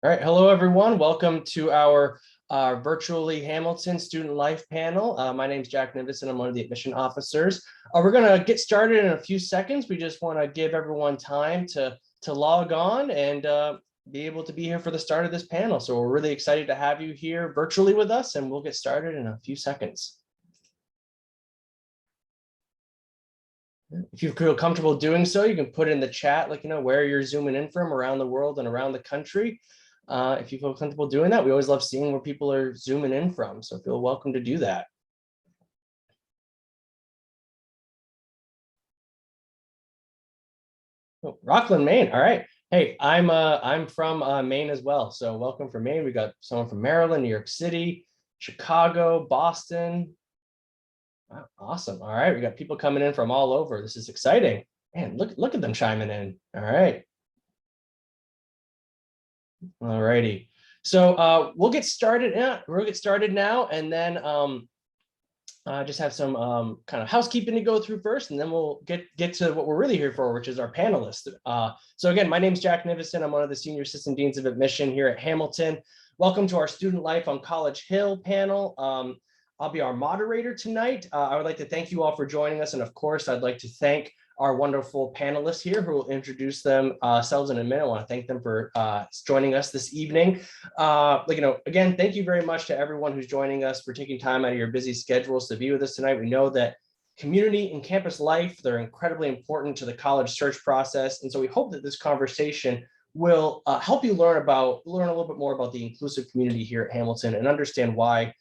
All right, hello everyone. Welcome to our virtually Hamilton Student Life panel. My name is Jack Nivis and I'm one of the admission officers. We're going to get started in a few seconds. We just want to give everyone time to log on and be able to be here for the start of this panel. So we're really excited to have you here virtually with us, and we'll get started in a few seconds. If you feel comfortable doing so, you can put in the chat, where you're zooming in from around the world and around the country. If you feel comfortable doing that, we always love seeing where people are zooming in from. So feel welcome to do that. Oh, Rockland, Maine. All right. Hey, I'm from Maine as well. So welcome from Maine. We got someone from Maryland, New York City, Chicago, Boston. Wow, awesome. All right. We got people coming in from all over. This is exciting. Man, look at them chiming in. All right. All righty. So we'll get started. We'll get started now, and then just have some kind of housekeeping to go through first, and then we'll get to what we're really here for, which is our panelists. So again, my name is Jack Nivison. I'm one of the senior assistant deans of admission here at Hamilton. Welcome to our Student Life on College Hill panel. I'll be our moderator tonight. I would like to thank you all for joining us, and of course, I'd like to thank our wonderful panelists here who will introduce themselves in a minute. I want to thank them for joining us this evening. Again, thank you very much to everyone who's joining us for taking time out of your busy schedules to be with us tonight. We know that community and campus life, they're incredibly important to the college search process. And so we hope that this conversation will help you learn a little bit more about the inclusive community here at Hamilton and understand why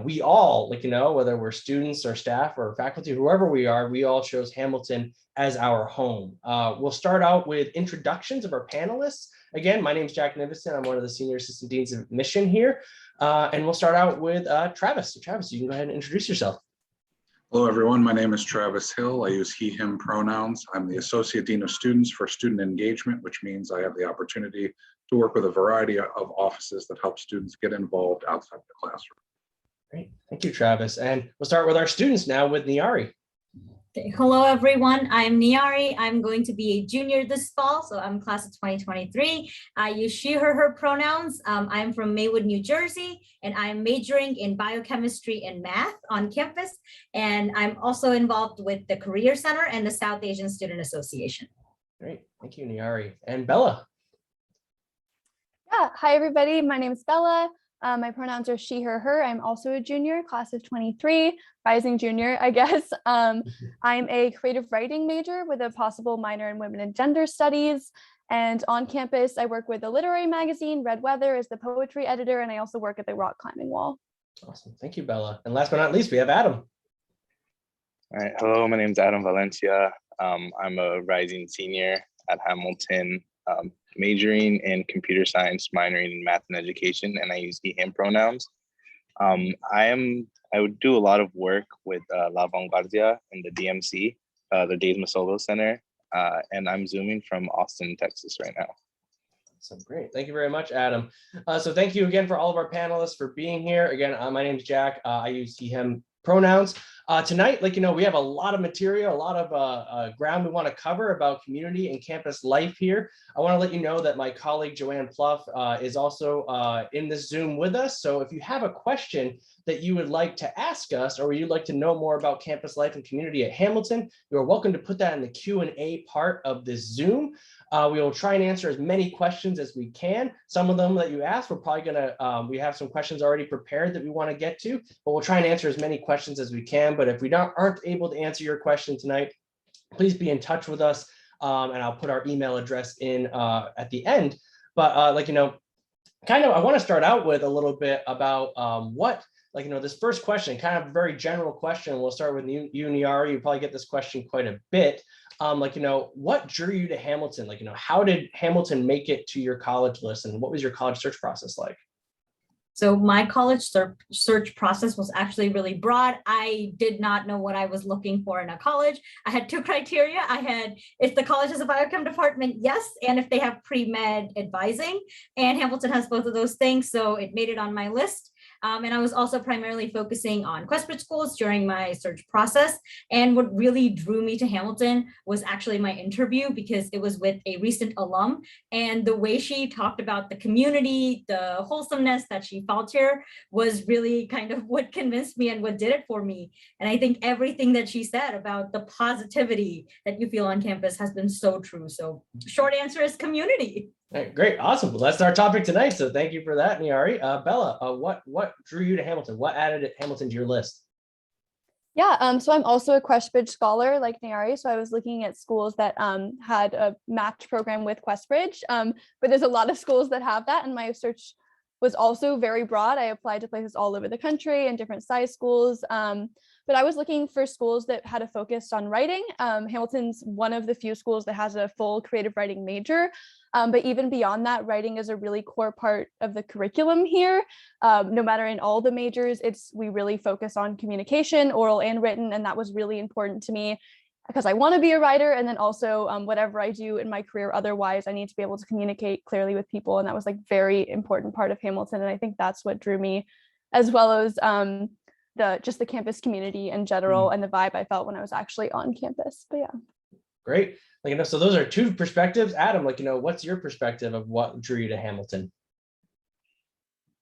we all, whether we're students or staff or faculty, whoever we are, we all chose Hamilton as our home. We'll start out with introductions of our panelists. Again, my name is Jack Nivison. I'm one of the senior assistant deans of admission here. And we'll start out with Travis. So Travis, you can go ahead and introduce yourself. Hello, everyone. My name is Travis Hill. I use he, him pronouns. I'm the Associate Dean of Students for Student Engagement, which means I have the opportunity to work with a variety of offices that help students get involved outside the classroom. Great. Thank you, Travis. And we'll start with our students now with Niari. Okay. Hello, everyone. I'm Niari. I'm going to be a junior this fall, so I'm class of 2023. I use she, her pronouns. I'm from Maywood, New Jersey, and I'm majoring in biochemistry and math on campus. And I'm also involved with the Career Center and the South Asian Student Association. Great. Thank you, Niari. And Bella. Yeah. Hi, everybody. My name is Bella. My pronouns are she, her. I'm also a junior, class of 23, rising junior, I guess. I'm a creative writing major with a possible minor in women and gender studies. And on campus, I work with a literary magazine, Red Weather, as the poetry editor, and I also work at the rock climbing wall. Awesome. Thank you, Bella. And last but not least, we have Adam. All right. Hello, my name is Adam Valencia. I'm a rising senior at Hamilton. Majoring in computer science, minoring in math and education, and I use he, him pronouns. I would do a lot of work with La Vanguardia in the DMC, the Days Masolo Center, and I'm zooming from Austin, Texas right now. Awesome, great. Thank you very much, Adam. So thank you again for all of our panelists for being here. Again, my name is Jack. I use he, him pronouns. Tonight, we have a lot of material, a lot of ground we want to cover about community and campus life here. I want to let you know that my colleague Joanne Pluff is also in this Zoom with us. So if you have a question that you would like to ask us, or you'd like to know more about campus life and community at Hamilton, you're welcome to put that in the Q&A part of this Zoom. We will try and answer as many questions as we can. Some of them that you asked, we're probably we have some questions already prepared that we want to get to, but we'll try and answer as many questions as we can. But if we aren't able to answer your question tonight, please be in touch with us, and I'll put our email address in at the end. But I want to start out with a little bit about this first question, kind of a very general question. We'll start with you, Niari. You probably get this question quite a bit. What drew you to Hamilton? How did Hamilton make it to your college list, and what was your college search process like? So my college search process was actually really broad. I did not know what I was looking for in a college. I had two criteria. I had, if the college has a biochem department, yes, and if they have pre-med advising, and Hamilton has both of those things, so it made it on my list. And I was also primarily focusing on Questbridge schools during my search process. And what really drew me to Hamilton was actually my interview, because it was with a recent alum. And the way she talked about the community, the wholesomeness that she felt here was really kind of what convinced me and what did it for me. And I think everything that she said about the positivity that you feel on campus has been so true. So short answer is community. All right, great, awesome. Well, that's our topic tonight. So thank you for that, Niari. Bella, what drew you to Hamilton? What added Hamilton to your list? Yeah, so I'm also a Questbridge scholar like Nayari. So I was looking at schools that had a match program with Questbridge, but there's a lot of schools that have that. And my search was also very broad. I applied to places all over the country and different size schools. But I was looking for schools that had a focus on writing. Hamilton's one of the few schools that has a full creative writing major. But even beyond that, writing is a really core part of the curriculum here. No matter in all the majors, we really focus on communication, oral and written, and that was really important to me because I want to be a writer. And then also whatever I do in my career otherwise, I need to be able to communicate clearly with people. And that was like very important part of Hamilton. And I think that's what drew me, as well as the campus community in general and the vibe I felt when I was actually on campus. But yeah. Great. So those are two perspectives. Adam, what's your perspective of what drew you to Hamilton?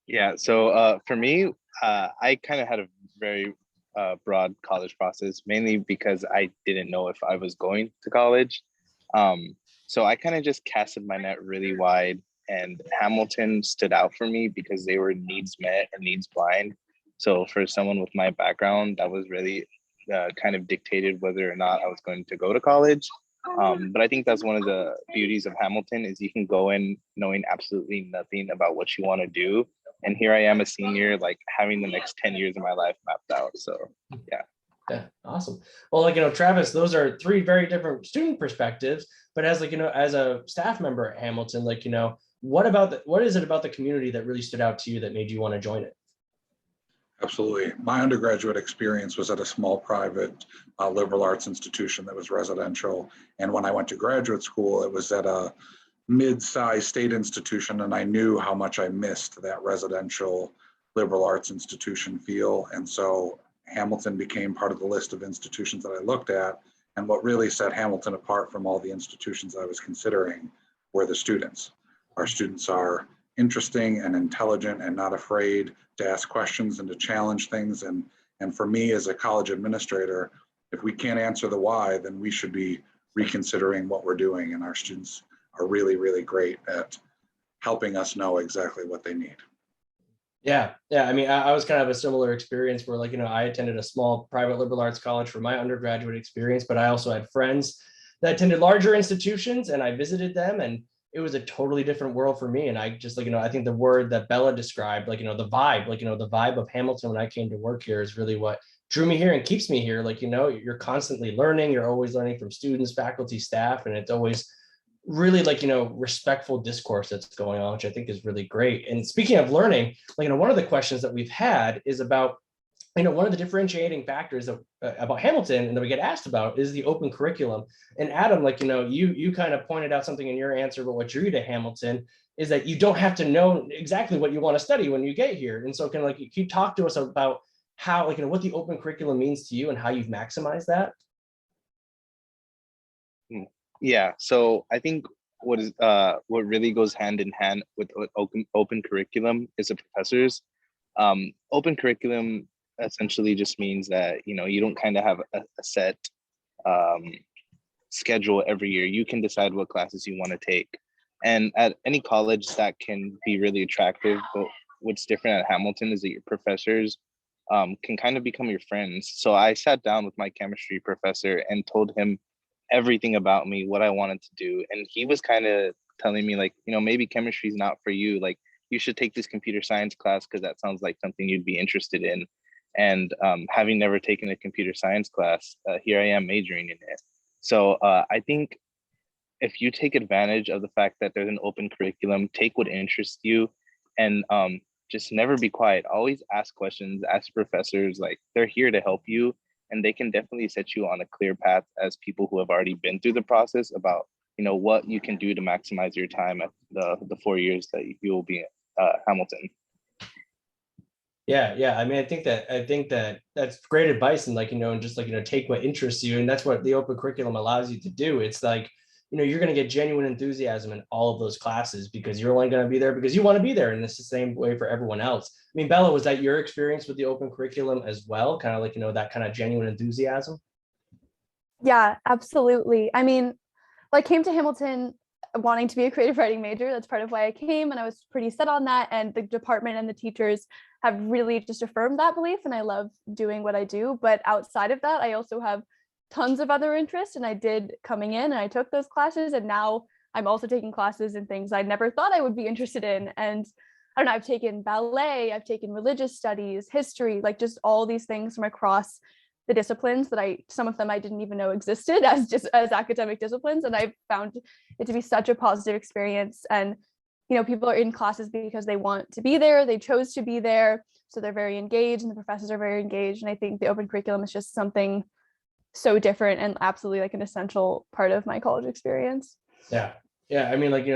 Yeah, so for me, I kind of had a very broad college process, mainly because I didn't know if I was going to college. So I kind of just casted my net really wide, and Hamilton stood out for me because they were needs met and needs blind. So for someone with my background, that was really kind of dictated whether or not I was going to go to college. But I think that's one of the beauties of Hamilton is you can go in knowing absolutely nothing about what you want to do. And here I am, a senior, like having the next 10 years of my life mapped out. So yeah. Yeah, awesome. Well, Travis, those are three very different student perspectives, but as as a staff member at Hamilton, what is it about the community that really stood out to you that made you want to join it? Absolutely. My undergraduate experience was at a small private liberal arts institution that was residential. And when I went to graduate school, it was at a mid-sized state institution, and I knew how much I missed that residential liberal arts institution feel. And so Hamilton became part of the list of institutions that I looked at. And what really set Hamilton apart from all the institutions I was considering were the students. Our students are interesting and intelligent and not afraid to ask questions and to challenge things. And for me as a college administrator, if we can't answer the why, then we should be reconsidering what we're doing. And our students are really, really great at helping us know exactly what they need. Yeah. I mean, I was kind of a similar experience where I attended a small private liberal arts college for my undergraduate experience, but I also had friends that attended larger institutions and I visited them, and it was a totally different world for me. And I just I think the word that Bella described, the vibe, the vibe of Hamilton when I came to work here is really what drew me here and keeps me here. You're constantly learning, you're always learning from students, faculty, staff, and it's always really respectful discourse that's going on, which I think is really great. And speaking of learning, one of the questions that we've had is about one of the differentiating factors about Hamilton and that we get asked about is the open curriculum. And Adam, you kind of pointed out something in your answer, but what drew you to Hamilton is that you don't have to know exactly what you want to study when you get here. And so can you talk to us about how what the open curriculum means to you and how you've maximized that? Yeah, so I think what really goes hand in hand with open curriculum is the professors. Open curriculum essentially just means that you don't kind of have a set schedule every year. You can decide what classes you want to take, and at any college that can be really attractive. But what's different at Hamilton is that your professors can kind of become your friends. So I sat down with my chemistry professor and told him everything about me, what I wanted to do, and he was kind of telling me maybe chemistry is not for you, you should take this computer science class because that sounds like something you'd be interested in. And having never taken a computer science class, here I am majoring in it. So I think if you take advantage of the fact that there's an open curriculum, take what interests you, and just never be quiet. Always ask questions, ask professors, they're here to help you, and they can definitely set you on a clear path as people who have already been through the process about what you can do to maximize your time at the 4 years that you will be at Hamilton. Yeah. I mean, I think that that's great advice, and like, and just like, take what interests you. And that's what the open curriculum allows you to do. It's like, you're going to get genuine enthusiasm in all of those classes because you're only going to be there because you want to be there. And it's the same way for everyone else. I mean, Bella, was that your experience with the open curriculum as well? Kind of like, that kind of genuine enthusiasm? Yeah, absolutely. I mean, well, I came to Hamilton wanting to be a creative writing major. That's part of why I came, and I was pretty set on that. And the department and the teachers have really just affirmed that belief, and I love doing what I do. But outside of that, I also have tons of other interests, and I did coming in, and I took those classes, and now I'm also taking classes in things I never thought I would be interested in. And I don't know, I've taken ballet, I've taken religious studies, history, like just all these things from across the disciplines that some of them I didn't even know existed as academic disciplines. And I found it to be such a positive experience. And, people are in classes because they want to be there, they chose to be there. So they're very engaged and the professors are very engaged. And I think the open curriculum is just something so different and absolutely like an essential part of my college experience. Yeah. I mean, like,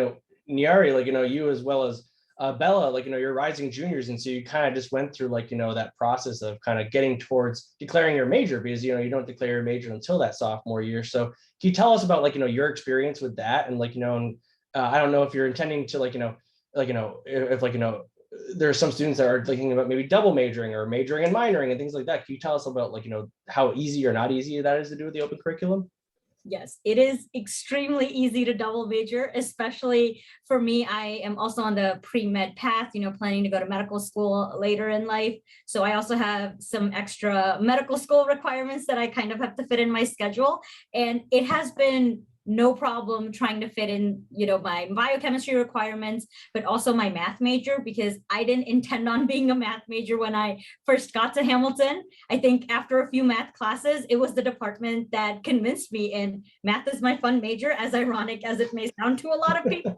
Nyari, like, you as well as Bella, like, you're rising juniors. And so you kind of just went through like, that process of kind of getting towards declaring your major because, you don't declare your major until that sophomore year. So can you tell us about like, your experience with that? And like, and I don't know if you're intending to like, if like, there are some students that are thinking about maybe double majoring or majoring and minoring and things like that. Can you tell us about like, how easy or not easy that is to do with the open curriculum? Yes, it is extremely easy to double major, especially for me. I am also on the pre-med path, planning to go to medical school later in life. So I also have some extra medical school requirements that I kind of have to fit in my schedule. And it has been no problem trying to fit in, my biochemistry requirements, but also my math major, because I didn't intend on being a math major when I first got to Hamilton. I think after a few math classes, it was the department that convinced me, and math is my fun major, as ironic as it may sound to a lot of people.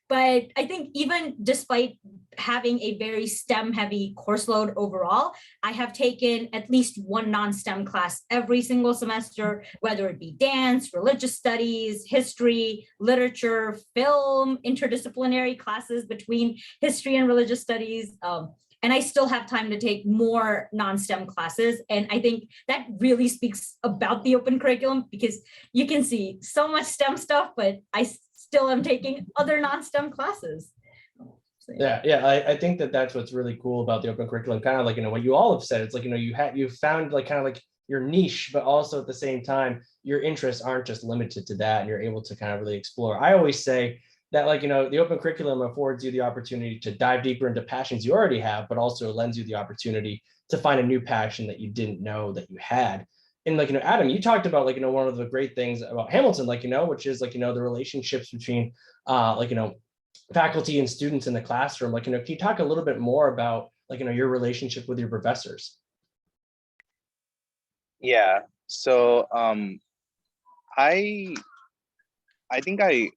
But I think even despite having a very STEM heavy course load overall, I have taken at least one non-STEM class every single semester, whether it be dance, religious studies, history, literature, film, interdisciplinary classes between history and religious studies. And I still have time to take more non-STEM classes. And I think that really speaks about the open curriculum, because you can see so much STEM stuff, but I still am taking other non-STEM classes. So, Yeah. I think that that's what's really cool about the open curriculum. Kind of like, what you all have said. It's like, you found like kind of like your niche, but also at the same time, your interests aren't just limited to that, and you're able to kind of really explore. I always say that like, the open curriculum affords you the opportunity to dive deeper into passions you already have, but also lends you the opportunity to find a new passion that you didn't know that you had. And like, Adam, you talked about like, one of the great things about Hamilton, like, which is like, the relationships between like, faculty and students in the classroom. Like, can you talk a little bit more about like, your relationship with your professors? Yeah. So I think I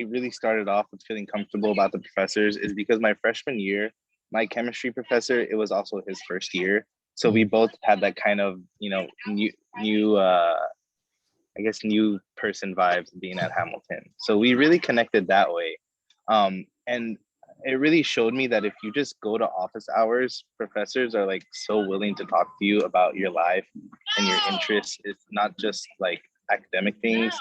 really started off with feeling comfortable about the professors is because my freshman year, my chemistry professor, it was also his first year. So we both had that kind of, new I guess new person vibes being at Hamilton. So we really connected that way. And it really showed me that if you just go to office hours, professors are like so willing to talk to you about your life and your interests. It's not just like academic things.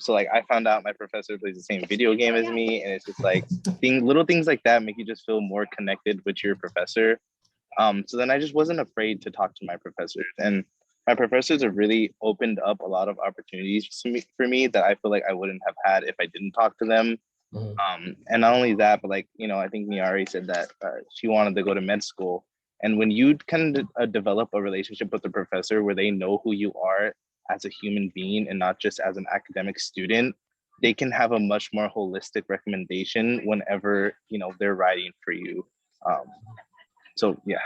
So like I found out my professor plays the same video game as me, and it's just like little things like that make you just feel more connected with your professor. So then I just wasn't afraid to talk to my professors, and my professors have really opened up a lot of opportunities for me that I feel like I wouldn't have had if I didn't talk to them. And not only that, but like, I think Nyari said that she wanted to go to med school. And when you kind of develop a relationship with the professor where they know who you are as a human being and not just as an academic student, they can have a much more holistic recommendation whenever, they're writing for you. So, yeah.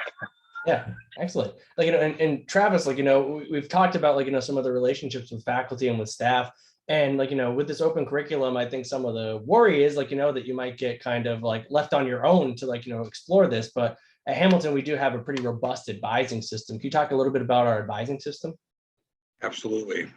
Yeah, excellent. Like, and Travis, like, we've talked about like, some of the relationships with faculty and with staff. And like, with this open curriculum, I think some of the worry is like, that you might get kind of like left on your own to like, explore this. But at Hamilton, we do have a pretty robust advising system. Can you talk a little bit about our advising system? Absolutely.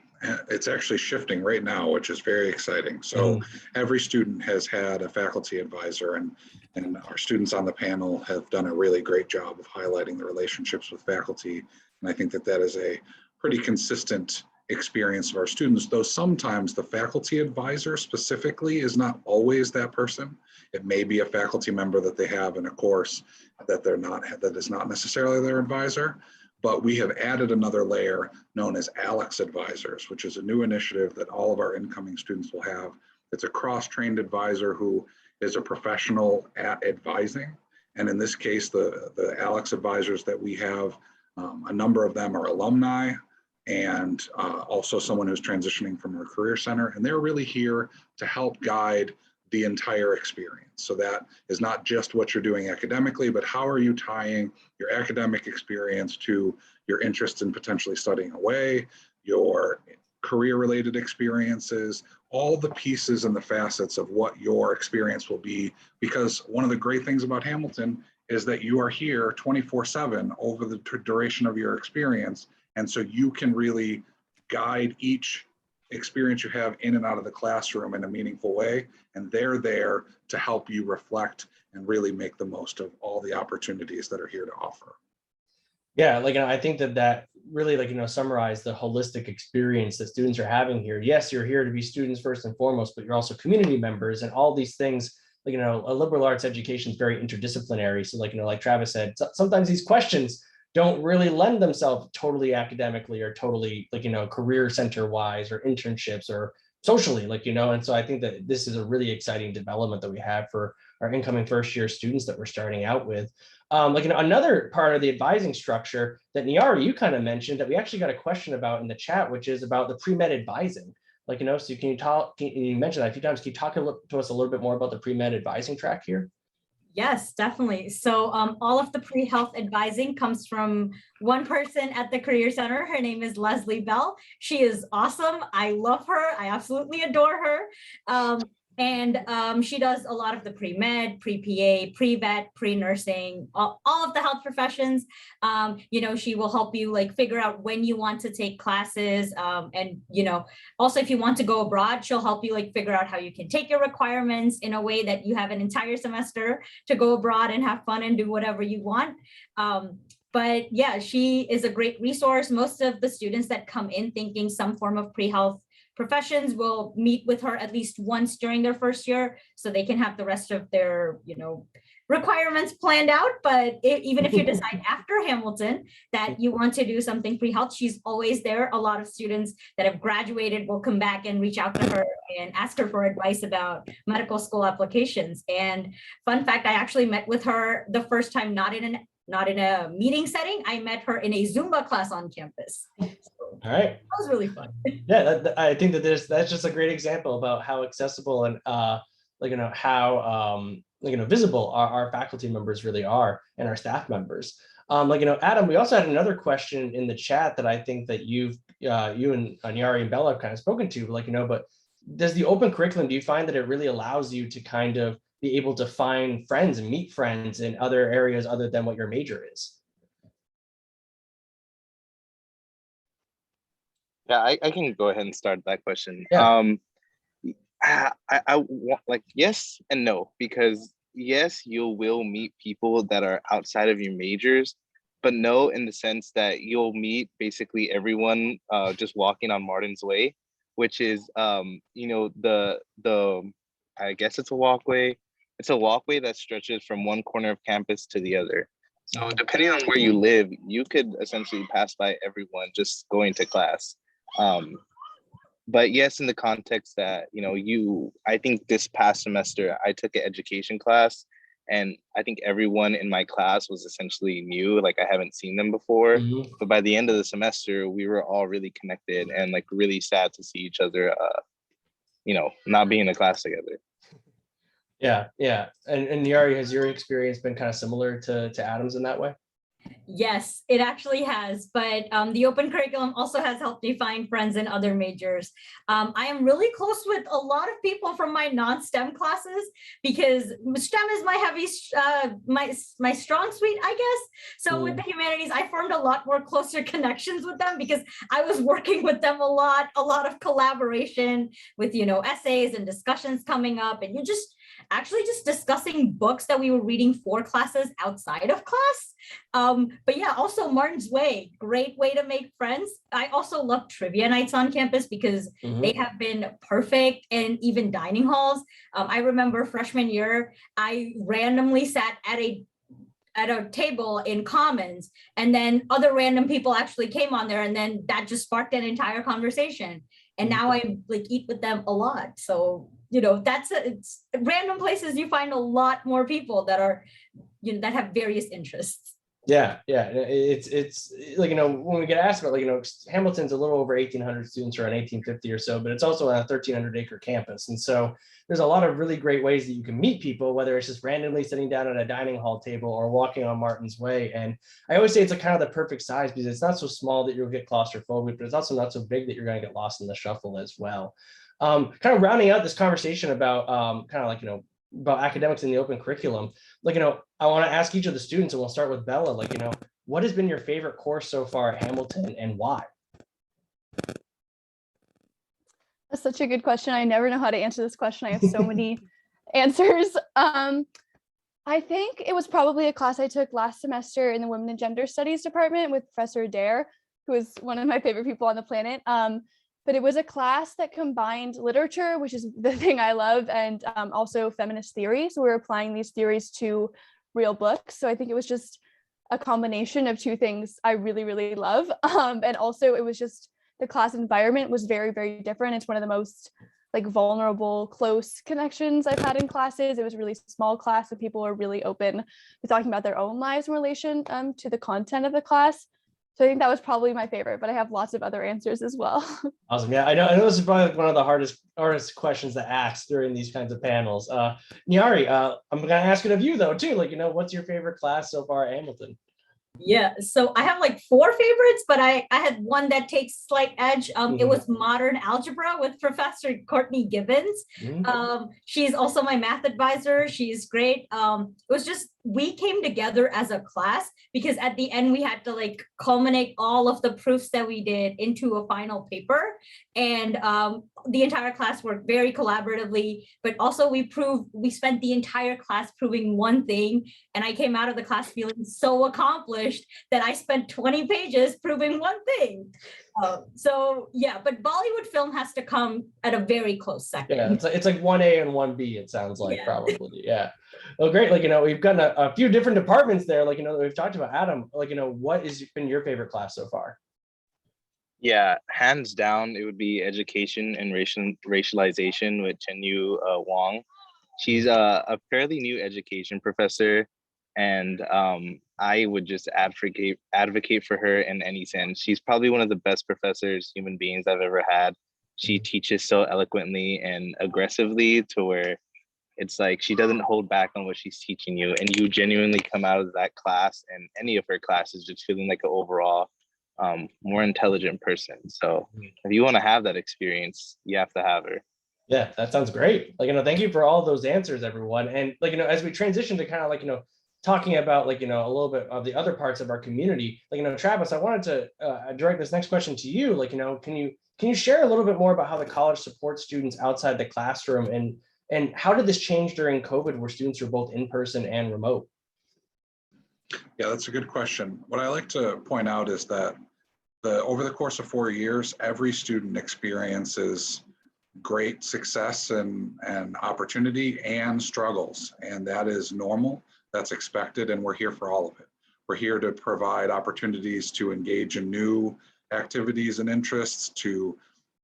It's actually shifting right now, which is very exciting. So every student has had a faculty advisor, and our students on the panel have done a really great job of highlighting the relationships with faculty. And I think that that is a pretty consistent experience of our students, though sometimes the faculty advisor specifically is not always that person. It may be a faculty member that they have in a course that that is not necessarily their advisor. But we have added another layer known as ALEX advisors, which is a new initiative that all of our incoming students will have. It's a cross-trained advisor who is a professional at advising. And in this case, the ALEX advisors that we have, a number of them are alumni and also someone who's transitioning from our career center. And they're really here to help guide the entire experience. So that is not just what you're doing academically, but how are you tying your academic experience to your interest in potentially studying away, your career-related experiences, all the pieces and the facets of what your experience will be. Because one of the great things about Hamilton is that you are here 24/7 over the duration of your experience. And so you can really guide each experience you have in and out of the classroom in a meaningful way. And they're there to help you reflect and really make the most of all the opportunities that are here to offer. Yeah, like I think that really summarize the holistic experience that students are having here. Yes, you're here to be students first and foremost, but you're also community members and all these things. Like, a liberal arts education is very interdisciplinary. So like Travis said, sometimes these questions don't really lend themselves totally academically or totally career center wise or internships or socially, and so I think that this is a really exciting development that we have for our incoming first year students that we're starting out with. Another part of the advising structure that Niari, you kind of mentioned that we actually got a question about in the chat, which is about the pre-med advising. So you mentioned that a few times. Can you talk to us a little bit more about the pre-med advising track here? Yes, definitely. So all of the pre-health advising comes from one person at the Career Center. Her name is Leslie Bell. She is awesome. I love her. I absolutely adore her. And she does a lot of the pre-med, pre-PA, pre-vet, pre-nursing, all of the health professions. She will help you figure out when you want to take classes. And also if you want to go abroad, she'll help you figure out how you can take your requirements in a way that you have an entire semester to go abroad and have fun and do whatever you want. But yeah, she is a great resource. Most of the students that come in thinking some form of pre-health professions will meet with her at least once during their first year so they can have the rest of their requirements planned out. But even if you decide after Hamilton that you want to do something pre-health, she's always there. A lot of students that have graduated will come back and reach out to her and ask her for advice about medical school applications. And fun fact, I actually met with her the first time not in a meeting setting. I met her in a Zumba class on campus. All right. That was really fun. Yeah, I think that that's just a great example about how accessible and how visible our faculty members really are and our staff members. Adam, we also had another question in the chat that I think that you and Nyari and Bella have kind of spoken to, but does the open curriculum, do you find that it really allows you to kind of be able to find friends and meet friends in other areas other than what your major is? Yeah, I can go ahead and start that question. Yeah. I want yes and no, because yes, you will meet people that are outside of your majors, but no, in the sense that you'll meet basically everyone just walking on Martin's Way, which is the I guess it's a walkway. It's a walkway that stretches from one corner of campus to the other. So depending on where you live, you could essentially pass by everyone just going to class. But yes, in the context that, I think this past semester, I took an education class and I think everyone in my class was essentially new, I haven't seen them before. Mm-hmm. But by the end of the semester, we were all really connected and really sad to see each other, not be in a class together. Yeah. And Nyari, has your experience been kind of similar to Adam's in that way? Yes, it actually has, but the open curriculum also has helped me find friends in other majors. I am really close with a lot of people from my non-STEM classes because STEM is my my strong suite, I guess. So with the humanities, I formed a lot more closer connections with them because I was working with them a lot of collaboration with, essays and discussions coming up, and you're just actually just discussing books that we were reading for classes outside of class. But yeah, also Martin's Way, great way to make friends. I also love trivia nights on campus because they have been perfect, and even dining halls. I remember freshman year, I randomly sat at a table in Commons, and then other random people actually came on there, and then that just sparked an entire conversation. And now I like eat with them a lot. So it's random places you find a lot more people that are that have various interests. Yeah, it's like, when we get asked about, like, Hamilton's a little over 1,800 students, around 1,850 or so, but it's also on a 1,300 acre campus. And so there's a lot of really great ways that you can meet people, whether it's just randomly sitting down at a dining hall table or walking on Martin's Way. And I always say it's a kind of the perfect size because it's not so small that you'll get claustrophobic, but it's also not so big that you're going to get lost in the shuffle as well. Kind of rounding out this conversation about kind of like, about academics in the open curriculum, like, I want to ask each of the students, and we'll start with Bella, like, what has been your favorite course so far at Hamilton and why? That's such a good question. I never know how to answer this question. I have so many answers. I think it was probably a class I took last semester in the Women and Gender Studies department with Professor Adair, who is one of my favorite people on the planet. But it was a class that combined literature, which is the thing I love, and also feminist theory. So we were applying these theories to real books. So I think it was just a combination of two things I really, really love. And also it was just, the class environment was very, very different. It's one of the most like vulnerable, close connections I've had in classes. It was a really small class, and people were really open to talking about their own lives in relation to the content of the class. So I think that was probably my favorite, but I have lots of other answers as well. Awesome. Yeah, I know this is probably one of the hardest questions to ask during these kinds of panels. Nyari, I'm going to ask it of you though too. Like, what's your favorite class so far at Hamilton? Yeah, so I have like 4 favorites, but I had one that takes slight edge. It was modern algebra with Professor Courtney Gibbons. She's also my math advisor. She's great. It was just, we came together as a class because at the end we had to like culminate all of the proofs that we did into a final paper. And the entire class worked very collaboratively, but also we spent the entire class proving one thing. And I came out of the class feeling so accomplished that I spent 20 pages proving one thing. So yeah, but Bollywood film has to come at a very close second. Yeah, it's like 1A and 1B, it sounds like. Yeah. Probably. Yeah. Well, great. Like, we've got a few different departments there, like, that we've talked about. Adam, like, what has been your favorite class so far? Yeah, hands down, it would be education and racialization with Chenyu Wong. She's a fairly new education professor, and I would just advocate for her in any sense. She's probably one of the best professors, human beings I've ever had. She teaches so eloquently and aggressively to where it's like she doesn't hold back on what she's teaching you, and you genuinely come out of that class and any of her classes just feeling like an overall more intelligent person. So if you want to have that experience, you have to have her. Yeah, that sounds great. Like, thank you for all those answers, everyone. And like, as we transition to kind of like, talking about like, a little bit of the other parts of our community, like, Travis, I wanted to direct this next question to you. Like, can you share a little bit more about how the college supports students outside the classroom, and how did this change during COVID, where students are both in person and remote? Yeah, that's a good question. What I like to point out is that over the course of 4 years, every student experiences great success and opportunity and struggles, and that is normal, that's expected, and we're here for all of it. We're here to provide opportunities to engage in new activities and interests, to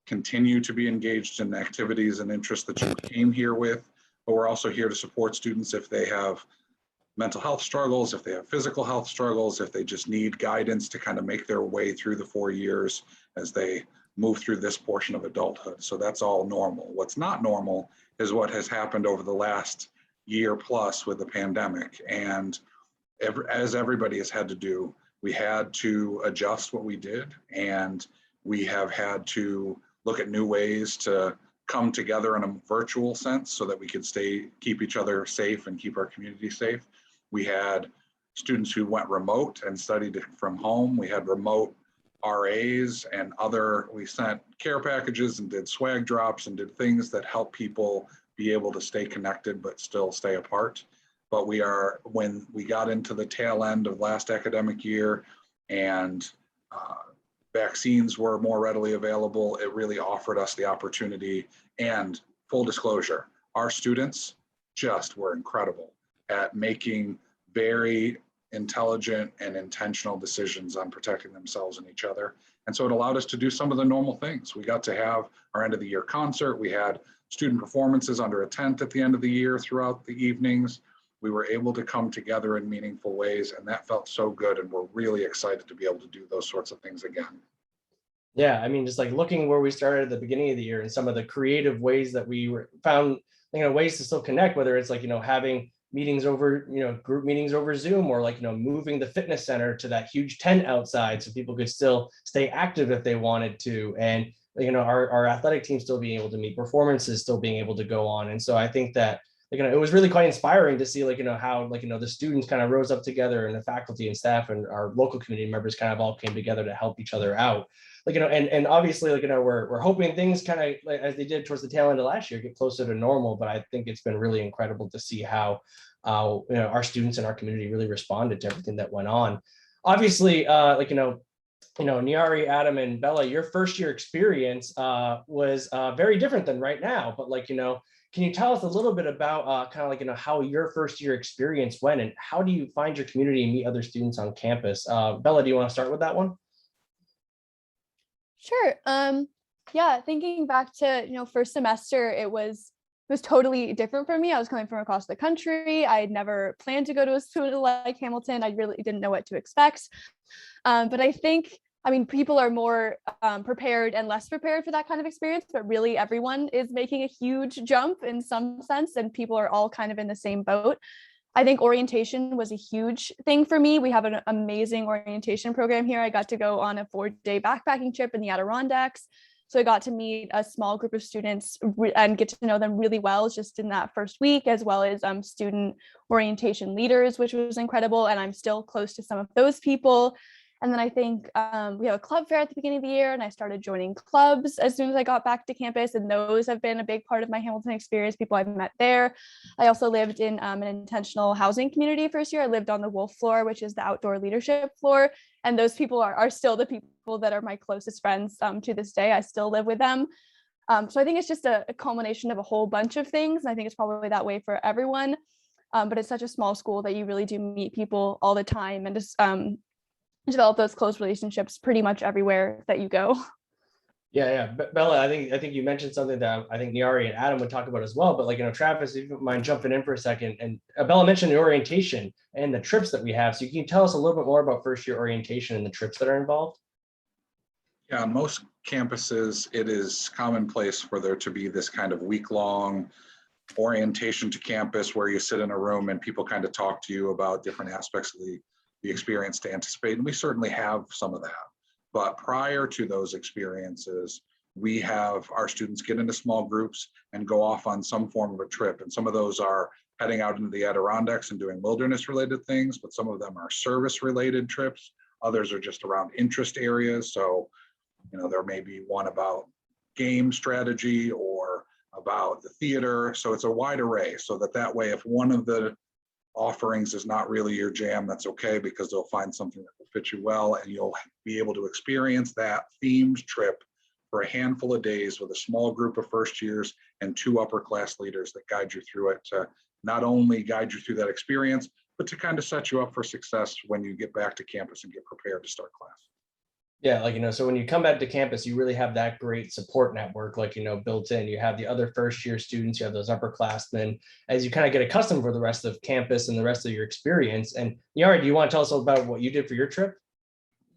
continue to be engaged in activities and interests that you came here with, but we're also here to support students if they have mental health struggles, if they have physical health struggles, if they just need guidance to kind of make their way through the 4 years as they move through this portion of adulthood. So that's all normal. What's not normal is what has happened over the last year plus with the pandemic. And as everybody has had to do, we had to adjust what we did, and we have had to look at new ways to come together in a virtual sense so that we could keep each other safe and keep our community safe. We had students who went remote and studied from home. We had remote RAs and we sent care packages and did swag drops and did things that help people be able to stay connected but still stay apart. But when we got into the tail end of last academic year and vaccines were more readily available, it really offered us the opportunity. And full disclosure, our students just were incredible at making very intelligent and intentional decisions on protecting themselves and each other. And so it allowed us to do some of the normal things. We got to have our end of the year concert. We had student performances under a tent at the end of the year throughout the evenings. We were able to come together in meaningful ways, and that felt so good. And we're really excited to be able to do those sorts of things again. Yeah, I mean, just like looking where we started at the beginning of the year and some of the creative ways that we found, ways to still connect, whether it's like, having meetings over, group meetings over Zoom, or like, moving the fitness center to that huge tent outside so people could still stay active if they wanted to. And, our athletic team still being able to meet, performances still being able to go on. And so I think that, it was really quite inspiring to see, how, the students kind of rose up together, and the faculty and staff and our local community members kind of all came together to help each other out. And obviously, we're hoping things kind of, as they did towards the tail end of last year, get closer to normal. But I think it's been really incredible to see how, our students and our community really responded to everything that went on. Obviously, Niari, Adam, and Bella, your first year experience was very different than right now. But can you tell us a little bit about how your first year experience went, and how do you find your community and meet other students on campus? Bella, do you want to start with that one? Sure. Yeah, thinking back to, first semester, it was totally different for me. I was coming from across the country. I had never planned to go to a school like Hamilton. I really didn't know what to expect. But I think, people are more prepared and less prepared for that kind of experience, but really everyone is making a huge jump in some sense, and people are all kind of in the same boat. I think orientation was a huge thing for me. We have an amazing orientation program here. I got to go on a 4-day backpacking trip in the Adirondacks. So I got to meet a small group of students and get to know them really well just in that first week, as well as student orientation leaders, which was incredible. And I'm still close to some of those people. And then I think we have a club fair at the beginning of the year, and I started joining clubs as soon as I got back to campus. And those have been a big part of my Hamilton experience, people I've met there. I also lived in an intentional housing community first year. I lived on the Wolf floor, which is the outdoor leadership floor. And those people are still the people that are my closest friends to this day. I still live with them. So I think it's just a culmination of a whole bunch of things. And I think it's probably that way for everyone. But it's such a small school that you really do meet people all the time, and just develop those close relationships pretty much everywhere that you go. Yeah. Bella, I think you mentioned something that I think Niari and Adam would talk about as well. But Travis, if you don't mind jumping in for a second. And Bella mentioned the orientation and the trips that we have. So can you tell us a little bit more about first year orientation and the trips that are involved? Yeah, on most campuses, it is commonplace for there to be this kind of week-long orientation to campus where you sit in a room and people kind of talk to you about different aspects of the experience to anticipate. And we certainly have some of that. But prior to those experiences, we have our students get into small groups and go off on some form of a trip. And some of those are heading out into the Adirondacks and doing wilderness related things, but some of them are service related trips. Others are just around interest areas. So, there may be one about game strategy or about the theater. So it's a wide array, so that way, if one of the offerings is not really your jam, that's okay, because they'll find something that will fit you well, and you'll be able to experience that themed trip for a handful of days with a small group of first years and 2 upper class leaders that guide you through it, to not only guide you through that experience, but to kind of set you up for success when you get back to campus and get prepared to start class. Yeah, so when you come back to campus, you really have that great support network, built in. You have the other first year students, you have those upperclassmen, as you kind of get accustomed for the rest of campus and the rest of your experience. And Yara, do you want to tell us about what you did for your trip?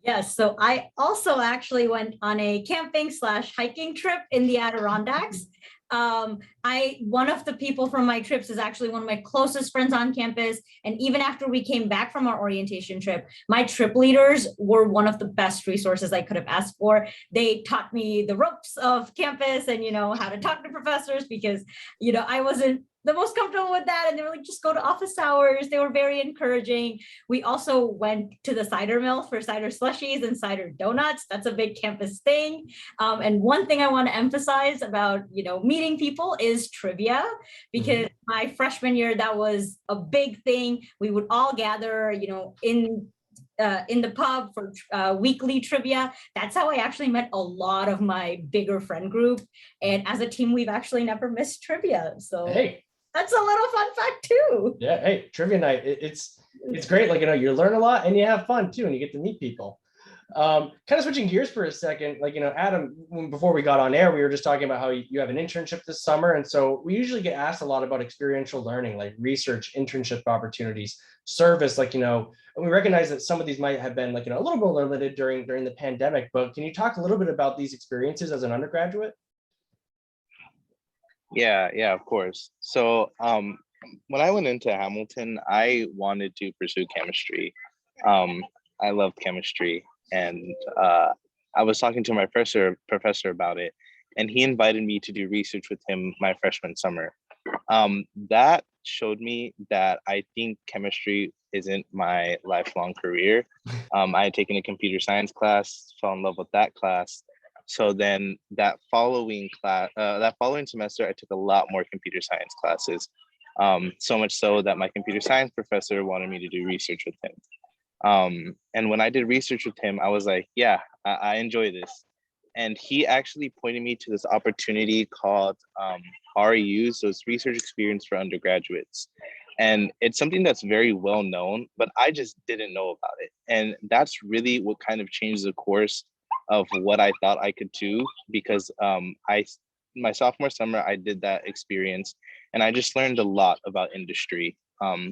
Yes, so I also actually went on a camping / hiking trip in the Adirondacks. One of the people from my trips is actually one of my closest friends on campus. And even after we came back from our orientation trip, my trip leaders were one of the best resources I could have asked for. They taught me the ropes of campus and, how to talk to professors because, I wasn't the most comfortable with that. And they were like, just go to office hours. They were very encouraging. We also went to the cider mill for cider slushies and cider donuts. That's a big campus thing. And one thing I want to emphasize about, meeting people is trivia, because my freshman year, that was a big thing. We would all gather, in the pub for weekly trivia. That's how I actually met a lot of my bigger friend group. And as a team, we've actually never missed trivia. So Hey, that's a little fun fact too. yeah, hey, trivia night. It's great. Like, you learn a lot and you have fun too, and you get to meet people. Kind of switching gears for a second, like, Adam, before we got on air, we were just talking about how you have an internship this summer. And so we usually get asked a lot about experiential learning, like research, internship opportunities, service, like, and we recognize that some of these might have been like, a little more limited during the pandemic, but can you talk a little bit about these experiences as an undergraduate? Yeah, of course. So when I went into Hamilton, I wanted to pursue chemistry. I loved chemistry, and I was talking to my professor about it, and he invited me to do research with him my freshman summer. That showed me that I think chemistry isn't my lifelong career. I had taken a computer science class, fell in love with that class. So then that following semester, I took a lot more computer science classes. So much so that my computer science professor wanted me to do research with him. And when I did research with him, I was like, yeah, I enjoy this. And he actually pointed me to this opportunity called REU, so it's Research Experience for Undergraduates. And it's something that's very well known, but I just didn't know about it. And that's really what kind of changed the course of what I thought I could do, because my sophomore summer, I did that experience and I just learned a lot about industry.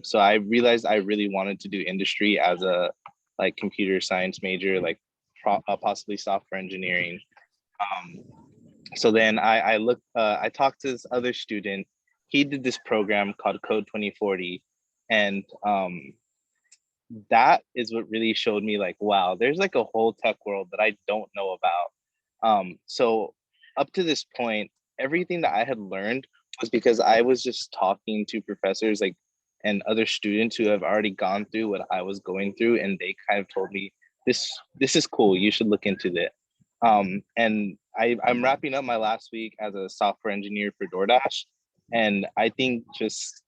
So I realized I really wanted to do industry as a computer science major, possibly software engineering. So then I talked to this other student. He did this program called Code 2040. And that is what really showed me wow, there's a whole tech world that I don't know about. So up to this point, everything that I had learned was because I was just talking to professors and other students who have already gone through what I was going through, and they kind of told me, this is cool, you should look into it. And I'm wrapping up my last week as a software engineer for DoorDash, and I think just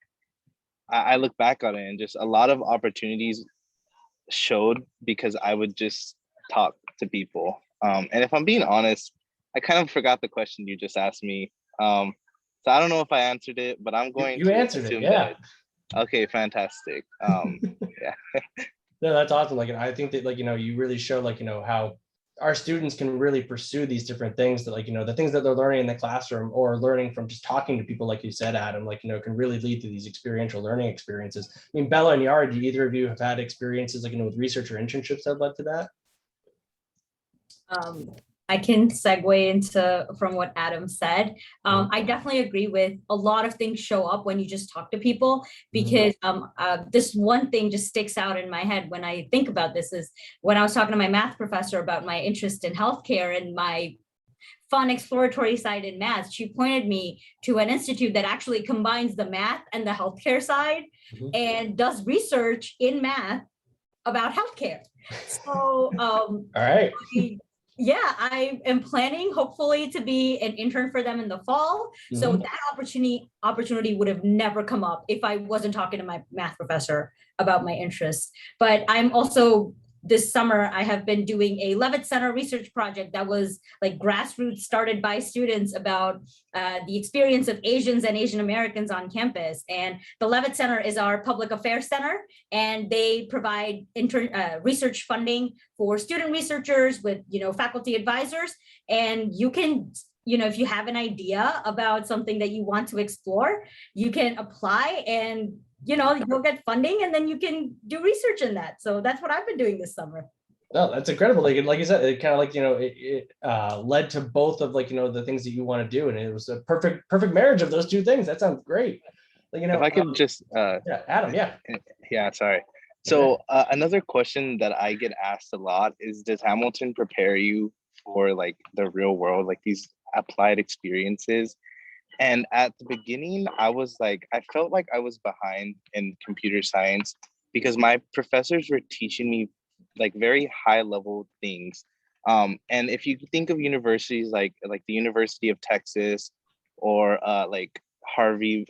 I look back on it and just a lot of opportunities showed because I would just talk to people. And if I'm being honest, I kind of forgot the question you just asked me. So I don't know if I answered it, but I'm going to answered assume it, yeah. that. Okay, fantastic. Yeah. No, that's awesome. I think that you really show how our students can really pursue these different things that the things that they're learning in the classroom or learning from just talking to people, like you said, Adam, can really lead to these experiential learning experiences. I mean, Bella and Yara, do either of you have had experiences with research or internships that led to that? I can segue into from what Adam said. I definitely agree with a lot of things show up when you just talk to people, because this one thing just sticks out in my head when I think about this is when I was talking to my math professor about my interest in healthcare and my fun exploratory side in math. She pointed me to an institute that actually combines the math and the healthcare side and does research in math about healthcare. So all right. I am planning hopefully to be an intern for them in the fall. So that opportunity would have never come up if I wasn't talking to my math professor about my interests. But I'm also, this summer, I have been doing a Levitt Center research project that was grassroots, started by students about the experience of Asians and Asian Americans on campus. And the Levitt Center is our public affairs center, and they provide research funding for student researchers with faculty advisors. And you can, if you have an idea about something that you want to explore, you can apply and you'll get funding, and then you can do research in that. So that's what I've been doing this summer. No, that's incredible. Like you said, it kind of like, it led to both of like, the things that you want to do. And it was a perfect marriage of those two things. That sounds great. Like, If I could just yeah, Adam, yeah. yeah, sorry. Okay. So another question that I get asked a lot is, does Hamilton prepare you for like the real world, like these applied experiences? And at the beginning, I was like, I felt like I was behind in computer science because my professors were teaching me like very high level things. And if you think of universities like the University of Texas or like Harvey,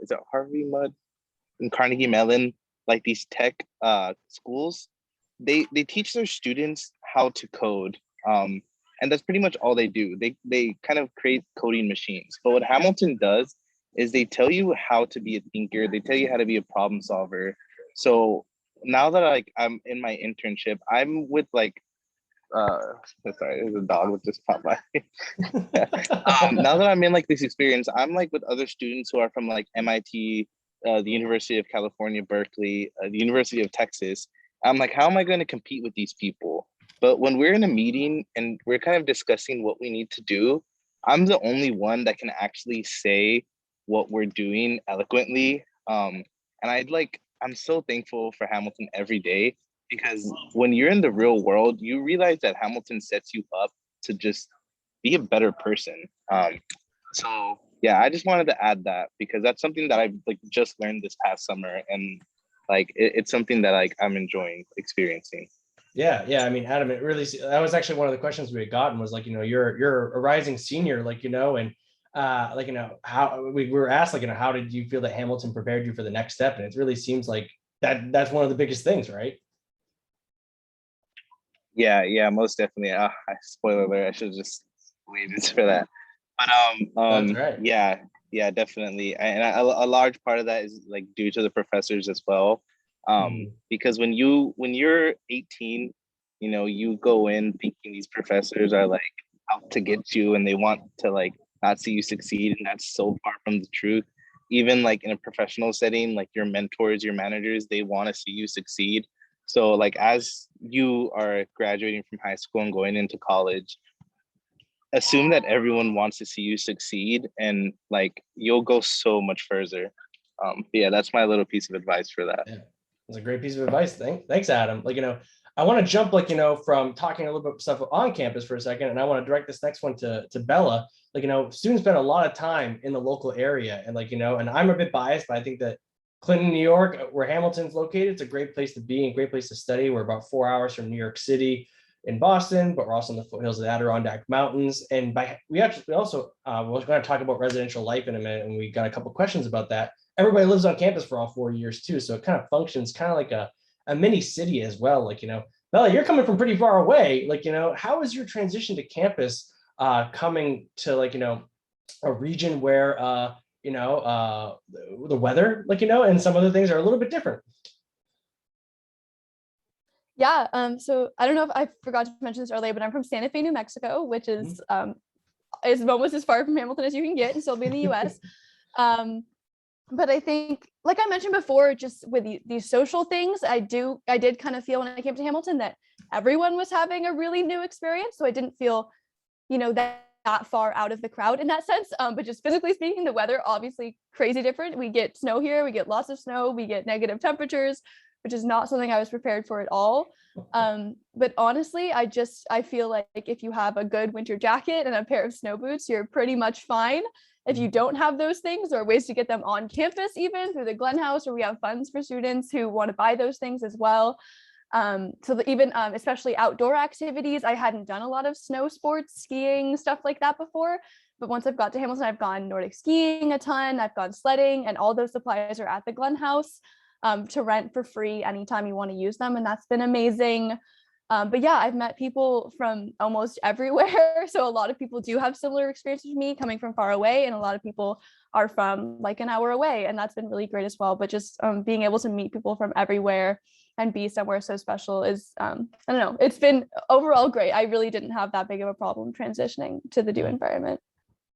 is it Harvey Mudd and Carnegie Mellon, like these tech schools, they teach their students how to code. And that's pretty much all they do. They kind of create coding machines. But what Hamilton does is they tell you how to be a thinker. They tell you how to be a problem solver. So now that I'm in my internship, I'm with like sorry, there's a dog that just popped by. Now that I'm in like this experience, I'm like with other students who are from like MIT, the University of California, Berkeley, the University of Texas. I'm like, how am I going to compete with these people? But when we're in a meeting and we're kind of discussing what we need to do, I'm the only one that can actually say what we're doing eloquently. And I'm so thankful for Hamilton every day, because when you're in the real world, you realize that Hamilton sets you up to just be a better person. So yeah, I just wanted to add that because that's something that I've like just learned this past summer, and like it's something that like I'm enjoying experiencing. Yeah. I mean, Adam, it really, that was actually one of the questions we had gotten was like, you're a rising senior, like, and like, how we were asked, like, how did you feel that Hamilton prepared you for the next step? And it really seems like that's one of the biggest things, right? Yeah, most definitely. Spoiler alert, I should have just waited for that. But That's right. yeah, definitely. And a large part of that is like due to the professors as well. Because when you're 18, you go in thinking these professors are like out to get you and they want to like not see you succeed, and that's so far from the truth. Even like in a professional setting, like your mentors, your managers, they want to see you succeed. So like as you are graduating from high school and going into college, assume that everyone wants to see you succeed, and like you'll go so much further. Yeah, that's my little piece of advice for that. Yeah, that's a great piece of advice. Thanks, Adam. Like, I want to jump like, from talking a little bit of stuff on campus for a second, and I want to direct this next one to Bella. Like, students spend a lot of time in the local area, and like, and I'm a bit biased, but I think that Clinton, New York, where Hamilton's located, it's a great place to be and great place to study. We're about 4 hours from New York City in Boston, but we're also in the foothills of the Adirondack Mountains. And we also, we're going to talk about residential life in a minute, and we got a couple questions about that. Everybody lives on campus for all 4 years too, so it kind of functions kind of like a mini city as well. Like, Bella, you're coming from pretty far away. Like, how is your transition to campus coming to like, a region where the weather, like, and some other things are a little bit different? Yeah, so I don't know if I forgot to mention this earlier, but I'm from Santa Fe, New Mexico, which is almost as far from Hamilton as you can get and still be in the US. But I think, like I mentioned before, just with these social things, I did kind of feel when I came to Hamilton that everyone was having a really new experience. So I didn't feel, that far out of the crowd in that sense. But just physically speaking, the weather obviously crazy different. We get snow here, we get lots of snow, we get negative temperatures, which is not something I was prepared for at all. But honestly, I feel like if you have a good winter jacket and a pair of snow boots, you're pretty much fine. If you don't have those things, there are ways to get them on campus, even through the Glenn House, where we have funds for students who want to buy those things as well. Especially outdoor activities, I hadn't done a lot of snow sports, skiing, stuff like that before. But once I've got to Hamilton, I've gone Nordic skiing a ton, I've gone sledding, and all those supplies are at the Glenn House to rent for free anytime you want to use them. And that's been amazing. But yeah, I've met people from almost everywhere. So a lot of people do have similar experiences with me coming from far away, and a lot of people are from like an hour away, and that's been really great as well. But just being able to meet people from everywhere and be somewhere so special is, I don't know, it's been overall great. I really didn't have that big of a problem transitioning to the new environment.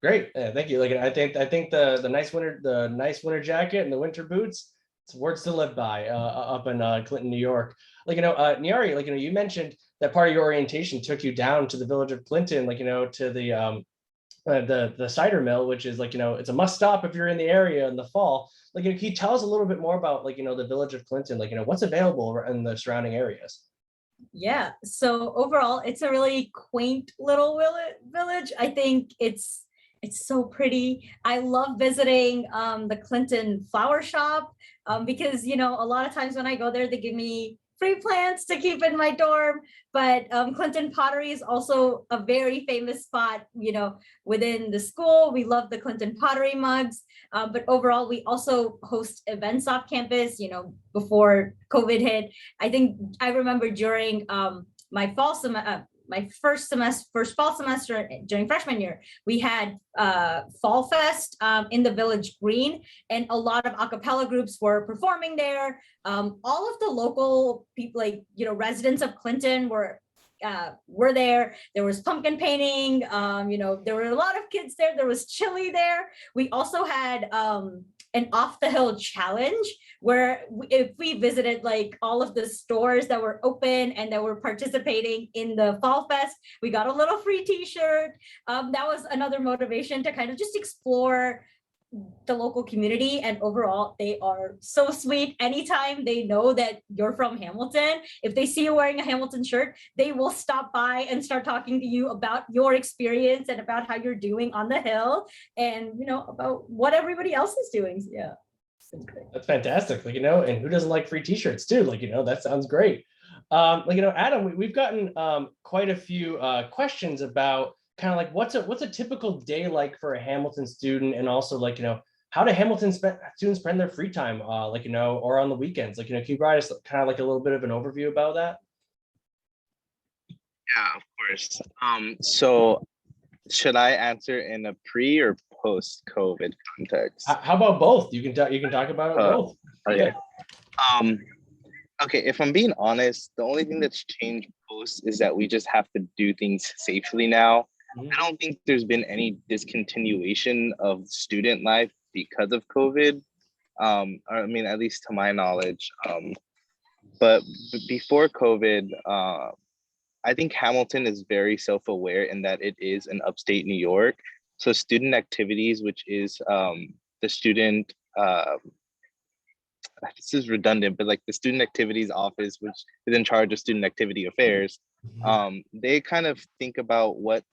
Great, yeah, thank you. Like, I think the nice winter jacket and the winter boots, It's words to live by up in Clinton, New York. Like, Nyari, like, you mentioned that part of your orientation took you down to the village of Clinton, like, to the cider mill, which is like, it's a must stop if you're in the area in the fall. Like, can you tell us a little bit more about, like, the village of Clinton, like, what's available in the surrounding areas? Yeah. So overall, it's a really quaint little village. I think it's so pretty. I love visiting the Clinton flower shop because a lot of times when I go there, they give me free plants to keep in my dorm. But Clinton Pottery is also a very famous spot, within the school. We love the Clinton Pottery mugs. But overall, we also host events off campus, before COVID hit. I remember during my first fall semester during freshman year, we had Fall Fest in the village green, and a lot of a cappella groups were performing there. All of the local people, like residents of Clinton, were there. There was pumpkin painting. There were a lot of kids there. There was chili there. We also had an off the hill challenge where if we visited like all of the stores that were open and that were participating in the Fall Fest, we got a little free t-shirt. That was another motivation to kind of just explore the local community. And overall, they are so sweet. Anytime they know that you're from Hamilton, if they see you wearing a Hamilton shirt, they will stop by and start talking to you about your experience and about how you're doing on the hill, and about what everybody else is doing. So, yeah, it's great. That's fantastic. Like, and who doesn't like free t-shirts too? Like, that sounds great. Adam, we've gotten quite a few questions about kind of like what's a typical day like for a Hamilton student, and also like, how do Hamilton students spend their free time, or on the weekends? Like, can you provide us kind of like a little bit of an overview about that? Yeah, of course. So should I answer in a pre or post-COVID context? How about both? You can talk about it both. Okay. Okay, if I'm being honest, the only thing that's changed post is that we just have to do things safely now. I don't think there's been any discontinuation of student life because of COVID. I mean, at least to my knowledge. But before COVID, I think Hamilton is very self-aware in that it is in upstate New York. So student activities, which is the student, this is redundant, but like the student activities office, which is in charge of student activity affairs, they kind of think about what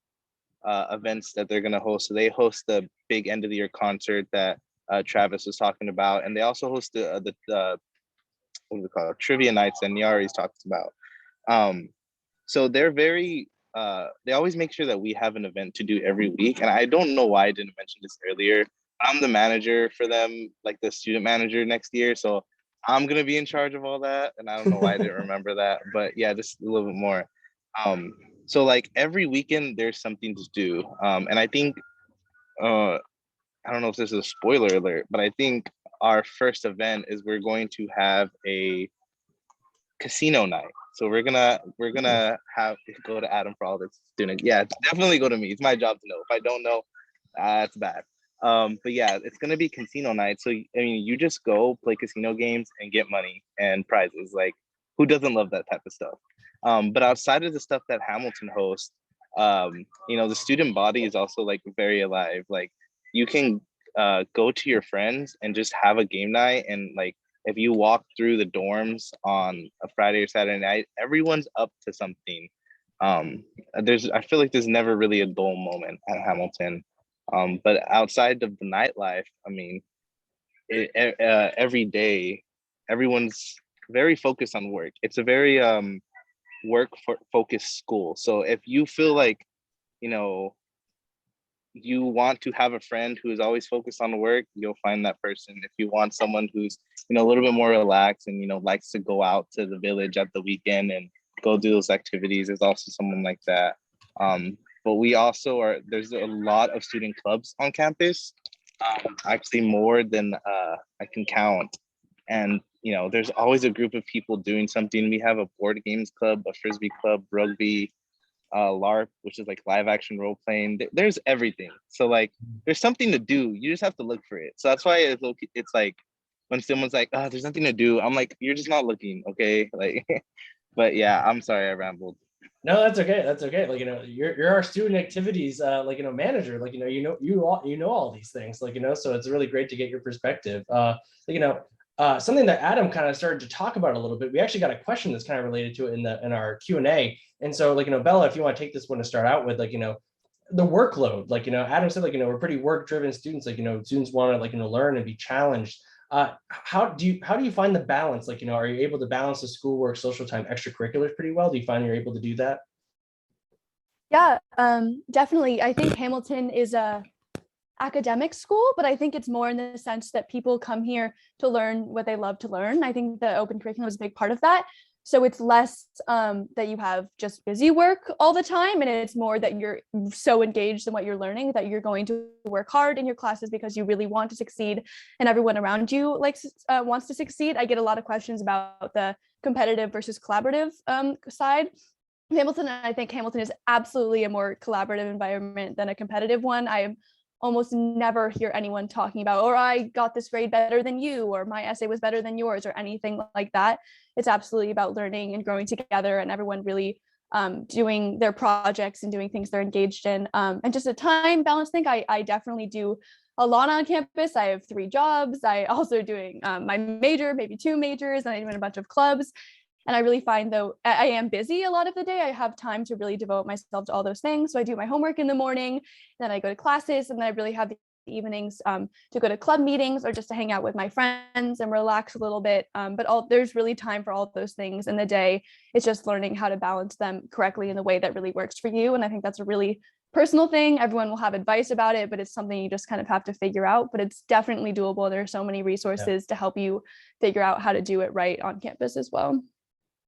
events that they're going to host. So they host the big end of the year concert that Travis was talking about, and they also host the what do we call it, trivia nights that Nyari's talks about. So they're very they always make sure that we have an event to do every week. And I don't know why I didn't mention this earlier. I'm the manager for them, like the student manager next year, so I'm gonna be in charge of all that. And I don't know why I didn't remember that, but yeah, just a little bit more. So like every weekend there's something to do, and I think I don't know if this is a spoiler alert, but I think our first event is we're going to have a casino night. So we're gonna have go to Adam for all this student. Yeah, definitely go to me. It's my job to know. If I don't know, it's bad. But yeah, it's gonna be casino night. So I mean, you just go play casino games and get money and prizes. Like, who doesn't love that type of stuff? But outside of the stuff that Hamilton hosts, the student body is also like very alive. Like, you can go to your friends and just have a game night, and like if you walk through the dorms on a Friday or Saturday night, everyone's up to something. I feel like there's never really a dull moment at Hamilton. But outside of the nightlife, I mean, every day, everyone's very focused on work. It's a very focused school. So if you feel like, you want to have a friend who is always focused on work, you'll find that person. If you want someone who's, a little bit more relaxed and, likes to go out to the village at the weekend and go do those activities, there's also someone like that. But we also there's a lot of student clubs on campus, actually more than I can count. And, there's always a group of people doing something. We have a board games club, a Frisbee club, rugby, LARP, which is like live action role playing. There's everything. So like, there's something to do. You just have to look for it. So that's why it's like, when someone's like, oh, there's nothing to do, I'm like, you're just not looking, okay? Like, but yeah, I'm sorry I rambled. No, that's okay. That's okay. Like, you're our student activities, like, manager, like, you know all these things, like, so it's really great to get your perspective. Something that Adam kind of started to talk about a little bit. We actually got a question that's kind of related to it in our Q&A. And so, like, Bella, if you want to take this one to start out with, like, the workload, like, Adam said, like, we're pretty work-driven students, like, students want to, like, learn and be challenged. How do you find the balance? Like, are you able to balance the schoolwork, social time, extracurriculars pretty well? Do you find you're able to do that? Yeah, definitely. I think Hamilton is a academic school, but I think it's more in the sense that people come here to learn what they love to learn. I think the open curriculum is a big part of that. So it's less that you have just busy work all the time, and it's more that you're so engaged in what you're learning that you're going to work hard in your classes because you really want to succeed, and everyone around you wants to succeed. I get a lot of questions about the competitive versus collaborative side of Hamilton, and I think Hamilton is absolutely a more collaborative environment than a competitive one. I almost never hear anyone talking about, or I got this grade better than you, or my essay was better than yours, or anything like that. It's absolutely about learning and growing together, and everyone really doing their projects and doing things they're engaged in. And just a time balance thing, I definitely do a lot on campus. I have 3 jobs. I also doing my major, maybe 2 majors, and I do in a bunch of clubs. And I really find, though, I am busy a lot of the day. I have time to really devote myself to all those things. So I do my homework in the morning, then I go to classes, and then I really have the evenings to go to club meetings or just to hang out with my friends and relax a little bit. But there's really time for all those things in the day. It's just learning how to balance them correctly in the way that really works for you. And I think that's a really personal thing. Everyone will have advice about it, but it's something you just kind of have to figure out. But it's definitely doable. There are so many resources to help you figure out how to do it right on campus as well.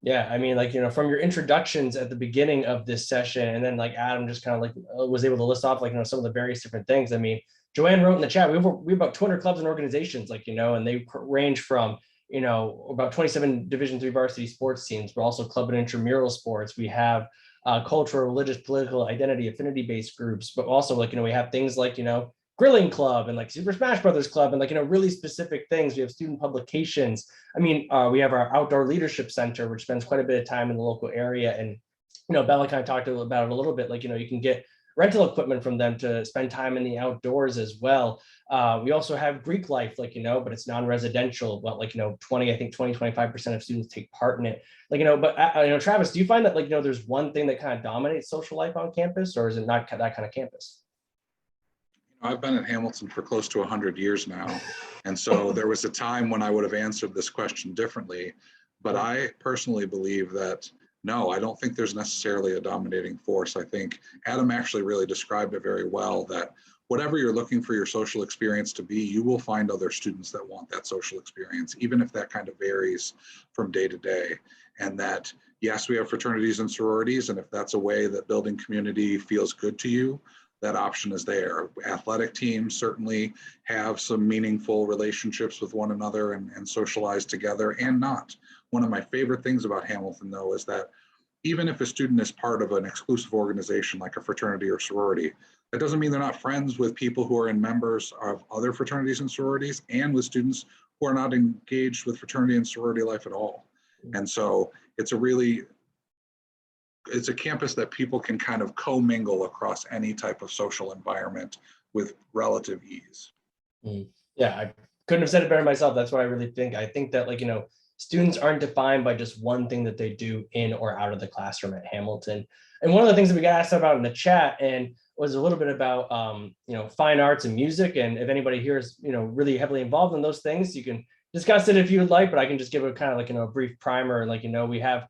Yeah, I mean, like, from your introductions at the beginning of this session, and then like Adam just kind of like was able to list off, like, some of the various different things. I mean, Joanne wrote in the chat, we have about 200 clubs and organizations, like, and they range from, about 27 Division III varsity sports teams, but also club and intramural sports. We have cultural, religious, political, identity, affinity-based groups, but also, like, we have things like, grilling club and like Super Smash Brothers club, and like, really specific things. We have student publications. I mean, we have our outdoor leadership center, which spends quite a bit of time in the local area. And, Bella kind of talked about it a little bit, like, you can get rental equipment from them to spend time in the outdoors as well. We also have Greek life, like, but it's non-residential, but like, 25% of students take part in it. Like, but Travis, do you find that, like, there's one thing that kind of dominates social life on campus, or is it not that kind of campus? I've been at Hamilton for close to 100 years now. And so there was a time when I would have answered this question differently, but I personally believe that, no, I don't think there's necessarily a dominating force. I think Adam actually really described it very well, that whatever you're looking for your social experience to be, you will find other students that want that social experience, even if that kind of varies from day to day. And that, yes, we have fraternities and sororities, and if that's a way that building community feels good to you, that option is there. Athletic teams certainly have some meaningful relationships with one another and socialize together, and not. One of my favorite things about Hamilton, though, is that even if a student is part of an exclusive organization like a fraternity or sorority, that doesn't mean they're not friends with people who are members of other fraternities and sororities, and with students who are not engaged with fraternity and sorority life at all. And so it's a campus that people can kind of commingle across any type of social environment with relative ease. Yeah, I couldn't have said it better myself. That's what I really think. I think that, like, students aren't defined by just one thing that they do in or out of the classroom at Hamilton. And one of the things that we got asked about in the chat and was a little bit about, fine arts and music. And if anybody here is, really heavily involved in those things, you can discuss it if you would like, but I can just give a kind of like, a brief primer. Like, we have,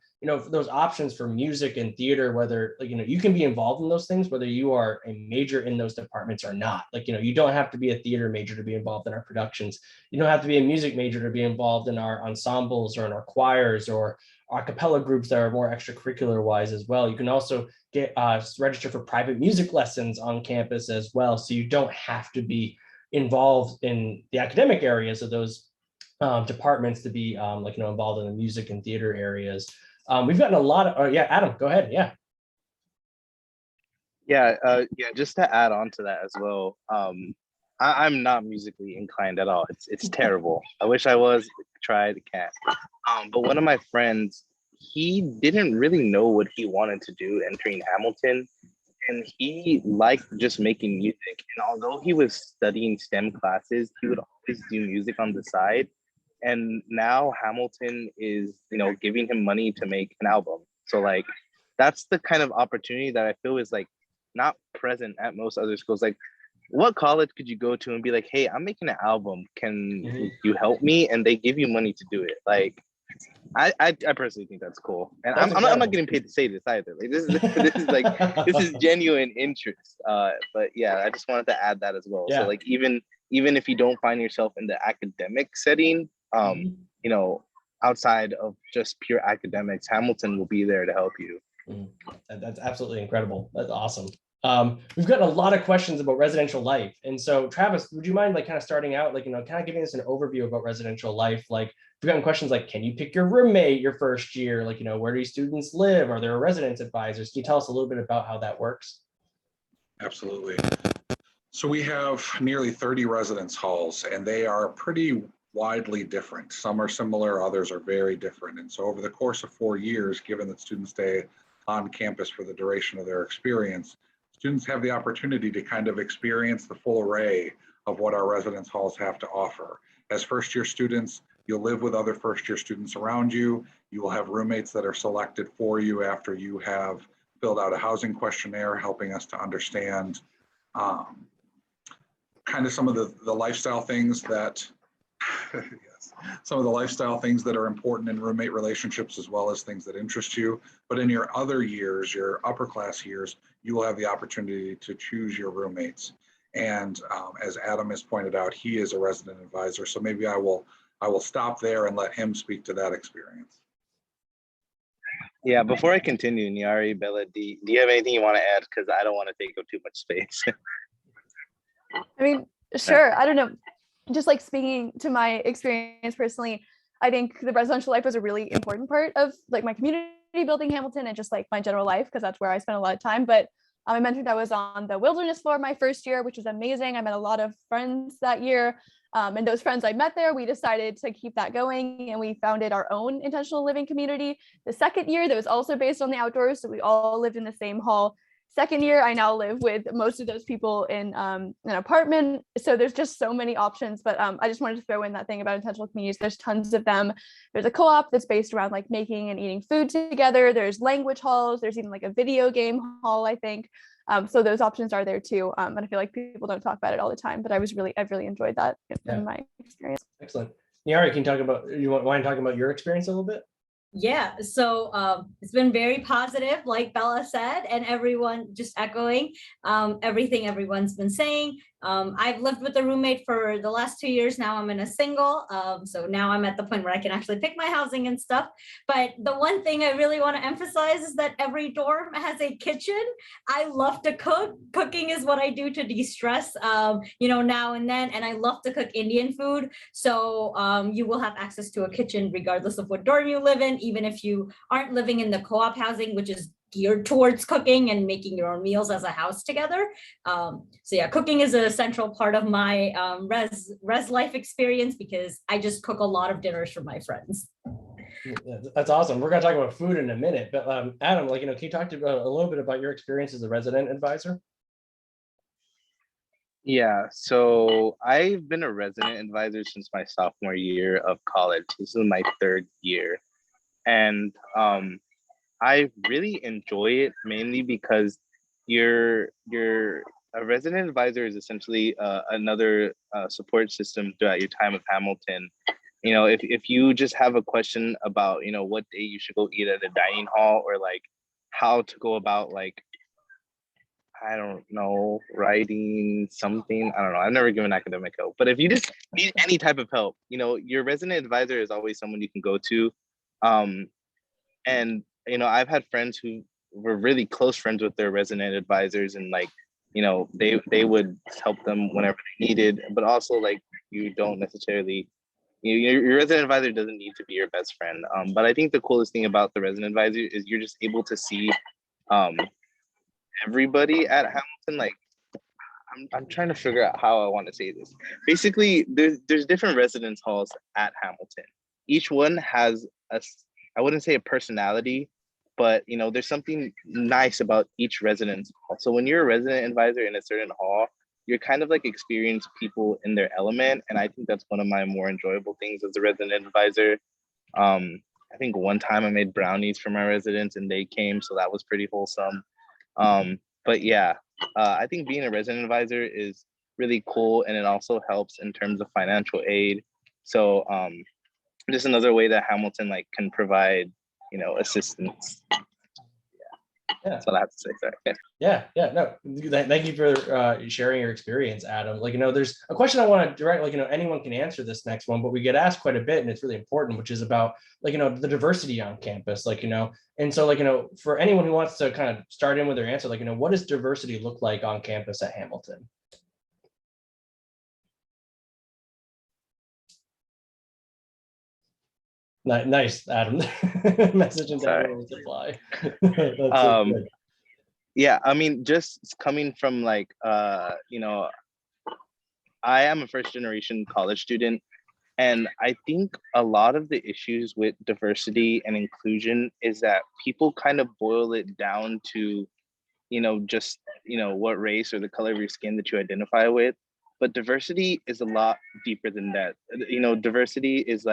those options for music and theater, whether, like, you can be involved in those things, whether you are a major in those departments or not. Like, you don't have to be a theater major to be involved in our productions. You don't have to be a music major to be involved in our ensembles or in our choirs or a cappella groups that are more extracurricular wise as well. You can also get register for private music lessons on campus as well. So you don't have to be involved in the academic areas of those departments to be involved in the music and theater areas. We've gotten a lot of, yeah, Adam, go ahead. Yeah. Yeah, just to add on to that as well. I'm not musically inclined at all. It's terrible. I wish I was. Tried, can't. But one of my friends, he didn't really know what he wanted to do entering Hamilton, and he liked just making music. And although he was studying STEM classes, he would always do music on the side. And now Hamilton is, giving him money to make an album. So like, that's the kind of opportunity that I feel is like not present at most other schools. Like, what college could you go to and be like, hey, I'm making an album, can you help me? And they give you money to do it. Like, I personally think that's cool. And That's I'm not getting paid to say this either. Like, this is genuine interest. But yeah, I just wanted to add that as well. Yeah. So like, even if you don't find yourself in the academic setting, outside of just pure academics, Hamilton will be there to help you. That's absolutely incredible. That's awesome. We've gotten a lot of questions about residential life. And so Travis, would you mind like kind of starting out, like, kind of giving us an overview about residential life? Like, we've gotten questions like, can you pick your roommate your first year? Like, where do students live? Are there residence advisors? Can you tell us a little bit about how that works? Absolutely. So we have nearly 30 residence halls, and they are pretty widely different. Some are similar, others are very different. And so over the course of 4 years, given that students stay on campus for the duration of their experience, students have the opportunity to kind of experience the full array of what our residence halls have to offer. As first-year students, you'll live with other first-year students around you. You will have roommates that are selected for you after you have filled out a housing questionnaire, helping us to understand kind of some of the lifestyle things that yes, some of the lifestyle things that are important in roommate relationships, as well as things that interest you. But in your other years, your upper class years, you will have the opportunity to choose your roommates. And as Adam has pointed out, he is a resident advisor. So maybe I will stop there and let him speak to that experience. Yeah, before I continue, Nyari, Bella, do you have anything you want to add? Because I don't want to take up too much space. I mean, sure. I don't know. Just like speaking to my experience personally, I think the residential life was a really important part of like my community building Hamilton and just like my general life, because that's where I spent a lot of time. But I mentioned I was on the wilderness floor my first year, which was amazing. I met a lot of friends that year. And those friends I met there, we decided to keep that going, and we founded our own intentional living community. The second year, that was also based on the outdoors, so we all lived in the same hall. Second year, I now live with most of those people in an apartment. So there's just so many options. But I just wanted to throw in that thing about intentional communities. There's tons of them. There's a co-op that's based around like making and eating food together. There's language halls. There's even like a video game hall, I think. So those options are there too. And I feel like people don't talk about it all the time, but I've really enjoyed that in my experience. Excellent. Nyari, can you talk about, you want to talk about your experience a little bit? Yeah, so it's been very positive, like Bella said, and everyone just echoing everything everyone's been saying. I've lived with a roommate for the last 2 years now. I'm in a single, so now I'm at the point where I can actually pick my housing and stuff. But the one thing I really want to emphasize is that every dorm has a kitchen. I love to cook. Cooking is what I do to de-stress, now and then. And I love to cook Indian food. So you will have access to a kitchen regardless of what dorm you live in, even if you aren't living in the co-op housing, which is geared towards cooking and making your own meals as a house together. So yeah, cooking is a central part of my res life experience, because I just cook a lot of dinners for my friends. That's awesome. We're going to talk about food in a minute, but Adam, can you talk a little bit about your experience as a resident advisor? Yeah, so I've been a resident advisor since my sophomore year of college. This is my 3rd year. And I really enjoy it, mainly because a resident advisor is essentially another support system throughout your time of Hamilton. If you just have a question about, what day you should go eat at a dining hall, or like how to go about like, I don't know, writing something, I don't know. I've never given academic help, but if you just need any type of help, your resident advisor is always someone you can go to. And I've had friends who were really close friends with their resident advisors, and like, they would help them whenever they needed, but also like, you don't necessarily, your resident advisor doesn't need to be your best friend. But I think the coolest thing about the resident advisor is you're just able to see everybody at Hamilton. Like, I'm trying to figure out how I want to say this. Basically, there's different residence halls at Hamilton. Each one has I wouldn't say a personality, but there's something nice about each residence hall. So when you're a resident advisor in a certain hall, you're kind of like experience people in their element. And I think that's one of my more enjoyable things as a resident advisor. I think one time I made brownies for my residents and they came, so that was pretty wholesome. But yeah, I think being a resident advisor is really cool, and it also helps in terms of financial aid. So just another way that Hamilton can provide, assistance. Yeah. That's what I have to say. Sorry. Yeah. No, thank you for sharing your experience, Adam. There's a question I want to direct, anyone can answer this next one, but we get asked quite a bit and it's really important, which is about the diversity on campus, and so for anyone who wants to kind of start in with their answer, what does diversity look like on campus at Hamilton? Nice, Adam. Message into everyone's reply. That's so good. Yeah, I mean, just coming from I am a first generation college student, and I think a lot of the issues with diversity and inclusion is that people kind of boil it down to, just, what race or the color of your skin that you identify with. But diversity is a lot deeper than that. Diversity is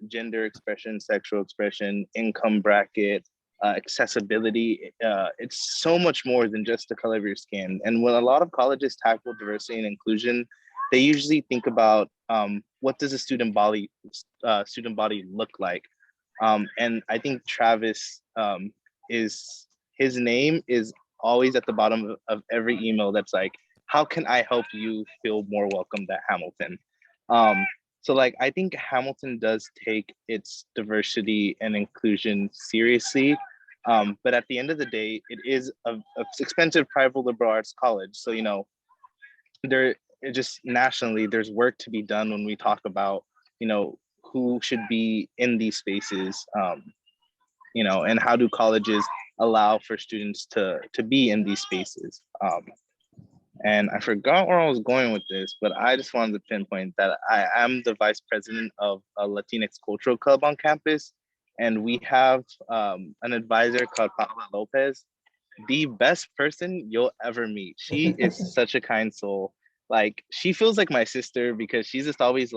gender expression, sexual expression, income bracket, accessibility. It's so much more than just the color of your skin. And when a lot of colleges tackle diversity and inclusion, they usually think about what does a student body look like. And I think Travis his name is always at the bottom of every email that's how can I help you feel more welcomed at Hamilton? So I think Hamilton does take its diversity and inclusion seriously. But at the end of the day, it is a expensive private liberal arts college. So, just nationally, there's work to be done when we talk about, who should be in these spaces, and how do colleges allow for students to be in these spaces. And I forgot where I was going with this, but I just wanted to pinpoint that I am the vice president of a Latinx cultural club on campus. And we have an advisor called Paola Lopez, the best person you'll ever meet. She is such a kind soul. She feels like my sister because she's just always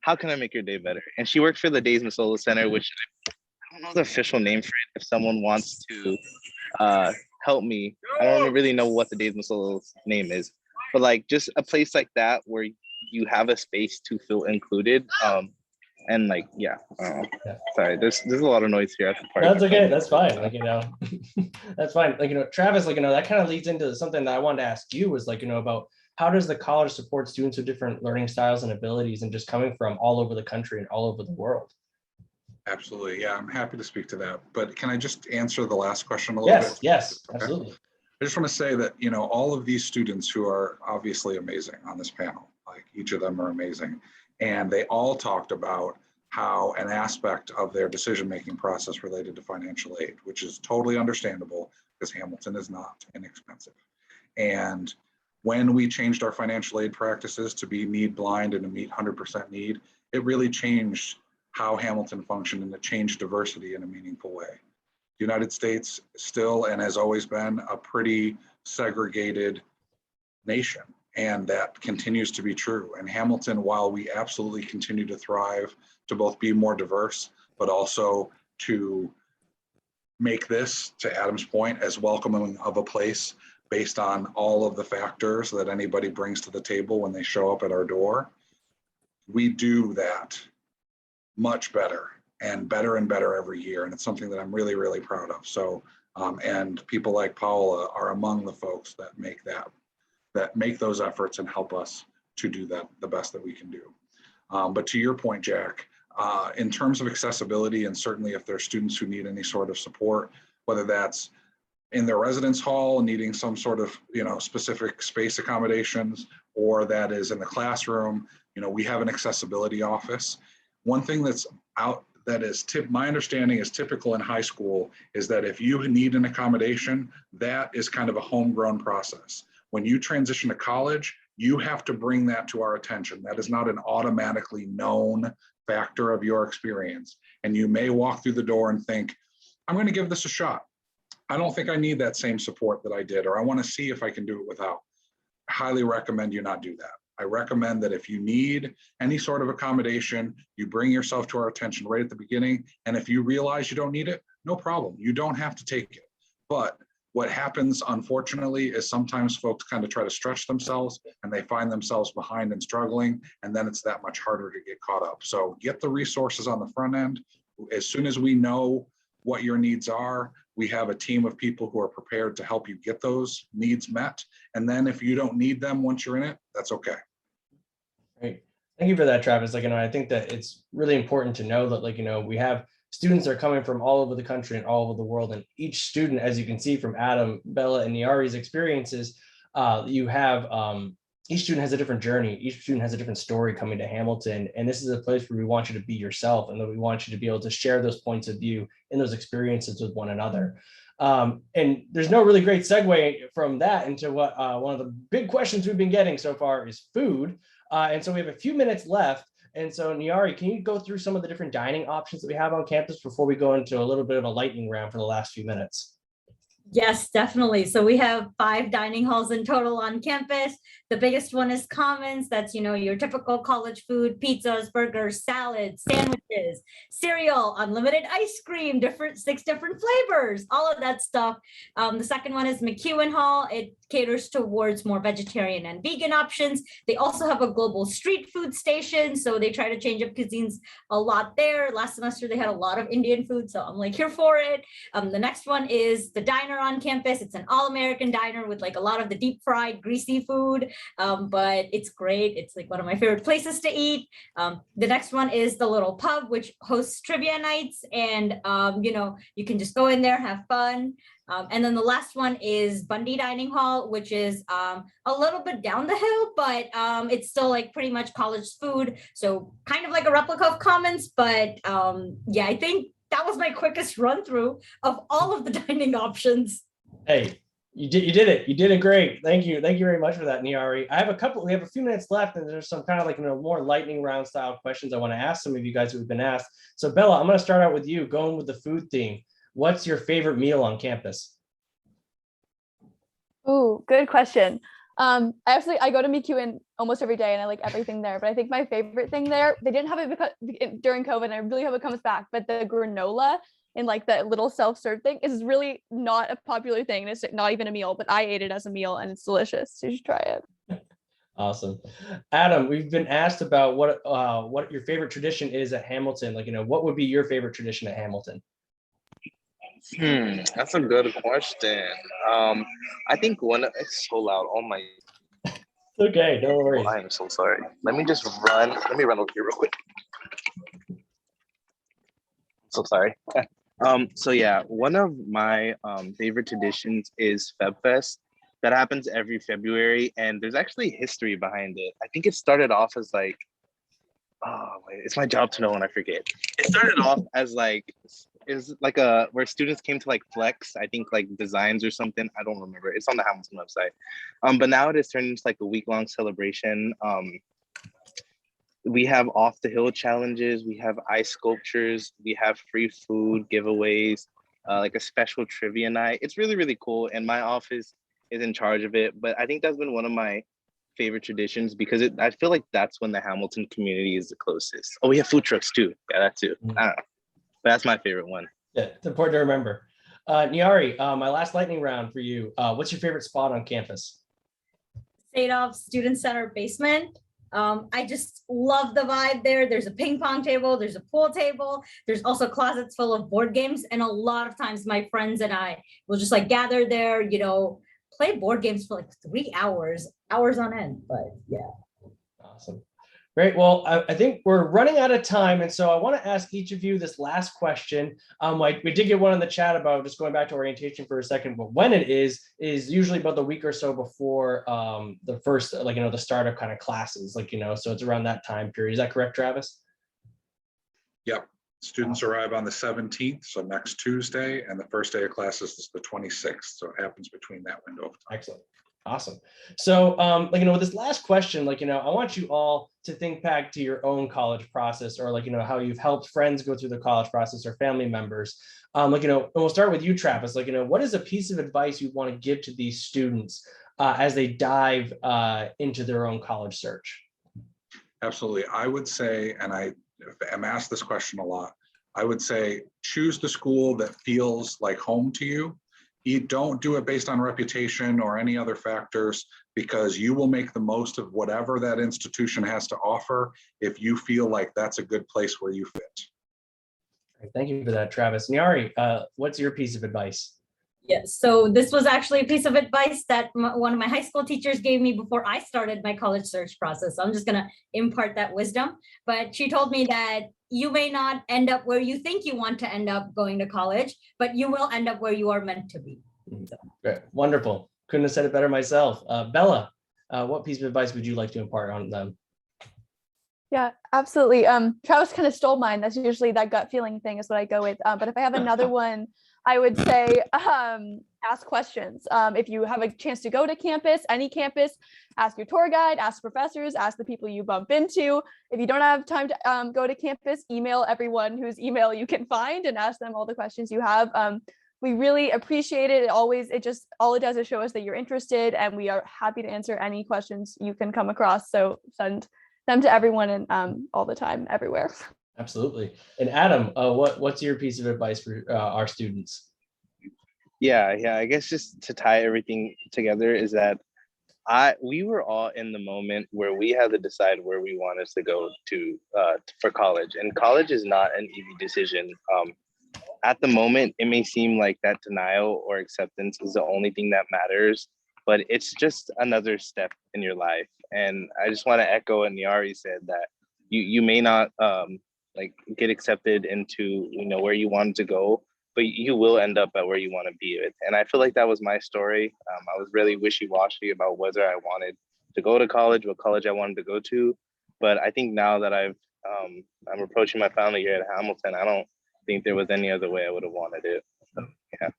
how can I make your day better? And she works for the Days Masola Center, which I don't know the official name for it. If someone wants to help me, I don't really know what the Days Masola's name is, but just a place like that where you have a space to feel included. And sorry, there's a lot of noise here at the party. That's okay. That's fine. That's fine. Travis, that kind of leads into something that I wanted to ask you was about how does the college support students with different learning styles and abilities and just coming from all over the country and all over the world? Absolutely. Yeah, I'm happy to speak to that. But can I just answer the last question a little bit? Yes, Okay. absolutely. I just want to say that, all of these students who are obviously amazing on this panel, each of them are amazing. And they all talked about how an aspect of their decision-making process related to financial aid, which is totally understandable because Hamilton is not inexpensive. And when we changed our financial aid practices to be need blind and to meet 100% need, it really changed how Hamilton functioned, and it changed diversity in a meaningful way. The United States still and has always been a pretty segregated nation, and that continues to be true. And Hamilton, while we absolutely continue to thrive to both be more diverse, but also to make this, to Adam's point, as welcoming of a place based on all of the factors that anybody brings to the table when they show up at our door, we do that much better and better every year. And it's something that I'm really, really proud of. So, and people like Paola are among the folks that make those efforts and help us to do that the best that we can do. But to your point, Jack, in terms of accessibility, and certainly if there's students who need any sort of support, whether that's in their residence hall needing some sort of specific space accommodations, or that is in the classroom, we have an accessibility office. One thing that's out that is my understanding is typical in high school is that if you need an accommodation, that is kind of a homegrown process. When you transition to college, you have to bring that to our attention. That is not an automatically known factor of your experience. And you may walk through the door and think, I'm going to give this a shot. I don't think I need that same support that I did, or I want to see if I can do it without. I highly recommend you not do that. I recommend that if you need any sort of accommodation, you bring yourself to our attention right at the beginning. And if you realize you don't need it, no problem. You don't have to take it. But what happens, unfortunately, is sometimes folks kind of try to stretch themselves and they find themselves behind and struggling, and then it's that much harder to get caught up. So get the resources on the front end. As soon as we know what your needs are, we have a team of people who are prepared to help you get those needs met. And then if you don't need them once you're in it, that's okay. Great. Thank you for that, Travis. Like, I think that it's really important to know that, we have students that are coming from all over the country and all over the world. And each student, as you can see from Adam, Bella, and Niari's experiences, you have each student has a different journey. Each student has a different story coming to Hamilton. And this is a place where we want you to be yourself, and that we want you to be able to share those points of view and those experiences with one another. And there's no really great segue from that into what one of the big questions we've been getting so far is food. And so we have a few minutes left. And so Niari, can you go through some of the different dining options that we have on campus before we go into a little bit of a lightning round for the last few minutes? Yes, definitely. So we have 5 dining halls in total on campus. The biggest one is Commons. That's, your typical college food, pizzas, burgers, salads, sandwiches, cereal, unlimited ice cream, 6 different flavors, all of that stuff. The second one is Mcewen Hall. It caters towards more vegetarian and vegan options. They also have a global street food station, so they try to change up cuisines a lot there. Last semester, they had a lot of Indian food, so I'm here for it. The next one is the diner on campus. It's an all-American diner with a lot of the deep fried, greasy food, but it's great. It's one of my favorite places to eat. The next one is the little pub, which hosts trivia nights, and you can just go in there, have fun. And then the last one is Bundy Dining Hall, which is a little bit down the hill, but it's still pretty much college food. So kind of like a replica of Commons, but yeah, I think that was my quickest run through of all of the dining options. Hey, you did it. You did it great. Thank you. Thank you very much for that, Niari. We have a few minutes left, and there's some kind of more lightning round style questions I want to ask some of you guys who have been asked. So Bella, I'm going to start out with you, going with the food theme. What's your favorite meal on campus? Ooh, good question. I go to Mcewen almost every day and I like everything there, but I think my favorite thing there, they didn't have it because during COVID, and I really hope it comes back, but the granola and that little self-serve thing is really not a popular thing. It's not even a meal, but I ate it as a meal and it's delicious. So you should try it. Awesome. Adam, we've been asked about what your favorite tradition is at Hamilton. What would be your favorite tradition at Hamilton? That's a good question. I think it's so loud. Oh my. Okay, no worries. Oh, I am so sorry. Let me run over here real quick. So sorry. So yeah, one of my favorite traditions is Feb Fest. That happens every February, and there's actually history behind it. I think it started off as it's my job to know when I forget. It started off as where students came to flex, I think designs or something. I don't remember. It's on the Hamilton website. But now it has turned into a week-long celebration. We have off the hill challenges, we have ice sculptures, we have free food giveaways, a special trivia night. It's really, really cool. And my office is in charge of it. But I think that's been one of my favorite traditions because I feel like that's when the Hamilton community is the closest. Oh, we have food trucks too. Yeah, that too. I don't know. But that's my favorite one. Yeah, it's important to remember. Niari, my last lightning round for you. What's your favorite spot on campus? Sadov Student Center basement. I just love the vibe there. There's a ping pong table, there's a pool table, there's also closets full of board games. And a lot of times my friends and I will just gather there, play board games for 3 hours on end. But yeah. Awesome. Great. Well, I think we're running out of time. And so I want to ask each of you this last question. We did get one in the chat about just going back to orientation for a second, but when it is usually about the week or so before the first, the start of kind of classes, so it's around that time period. Is that correct, Travis? Yep. Students arrive on the 17th, so next Tuesday, and the first day of classes is the 26th. So it happens between that window of time. Excellent. Awesome. So, with this last question, I want you all to think back to your own college process, or how you've helped friends go through the college process or family members. And we'll start with you, Travis. What is a piece of advice you want to give to these students as they dive into their own college search? Absolutely. I would say, and I am asked this question a lot, I would say choose the school that feels like home to you. You don't do it based on reputation or any other factors, because you will make the most of whatever that institution has to offer if you feel like that's a good place where you fit. Thank you for that, Travis. Nyari, what's your piece of advice? Yes, so this was actually a piece of advice that one of my high school teachers gave me before I started my college search process. So I'm just going to impart that wisdom. But she told me that you may not end up where you think you want to end up going to college, but you will end up where you are meant to be. So. Great. Wonderful. Couldn't have said it better myself. Bella, what piece of advice would you like to impart on them? Yeah, absolutely. Travis kind of stole mine. That's usually that gut feeling thing is what I go with. But if I have another one, I would say ask questions. If you have a chance to go to campus, any campus, ask your tour guide, ask professors, ask the people you bump into. If you don't have time to go to campus, email everyone whose email you can find and ask them all the questions you have. We really appreciate it. All it does is show us that you're interested, and we are happy to answer any questions you can come across. So send them to everyone and all the time, everywhere. Absolutely. And Adam, what's your piece of advice for our students? Yeah, I guess just to tie everything together is that we were all in the moment where we had to decide where we wanted to go to for college, and college is not an easy decision. At the moment, it may seem like that denial or acceptance is the only thing that matters, but it's just another step in your life. And I just want to echo what Nyari said, that you may not get accepted into where you wanted to go, but you will end up at where you want to be. And I feel like that was my story. I was really wishy-washy about whether I wanted to go to college, what college I wanted to go to. But I think now that I'm approaching my final year at Hamilton, I don't think there was any other way I would have wanted it. So, yeah.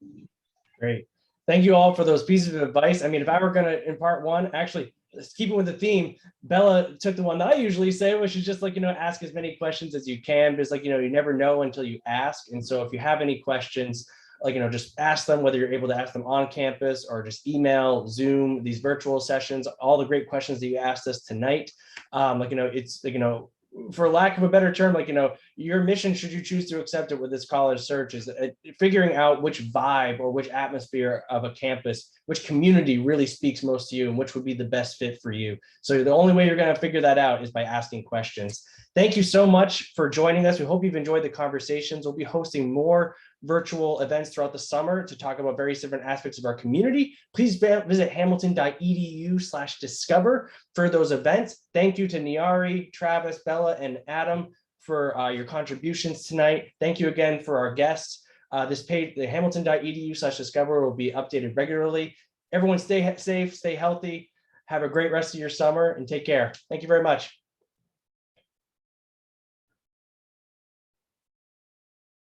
Great. Thank you all for those pieces of advice. I mean, if I were going to impart one, actually, let's keep it with the theme. Bella took the one that I usually say, which is just ask as many questions as you can, because you never know until you ask. And so if you have any questions, just ask them, whether you're able to ask them on campus or just email, Zoom, these virtual sessions, all the great questions that you asked us tonight. It's for lack of a better term, your mission, should you choose to accept it with this college search, is figuring out which vibe or which atmosphere of a campus, which community really speaks most to you, and which would be the best fit for you. So the only way you're going to figure that out is by asking questions. Thank you so much for joining us. We hope you've enjoyed the conversations. We'll be hosting more virtual events throughout the summer to talk about various different aspects of our community. Please visit hamilton.edu/discover for those events. Thank you to Nyari, Travis, Bella, and Adam for your contributions tonight. Thank you again for our guests. This page, the hamilton.edu/discover, will be updated regularly. Everyone stay safe, stay healthy. Have a great rest of your summer, and take care. Thank you very much.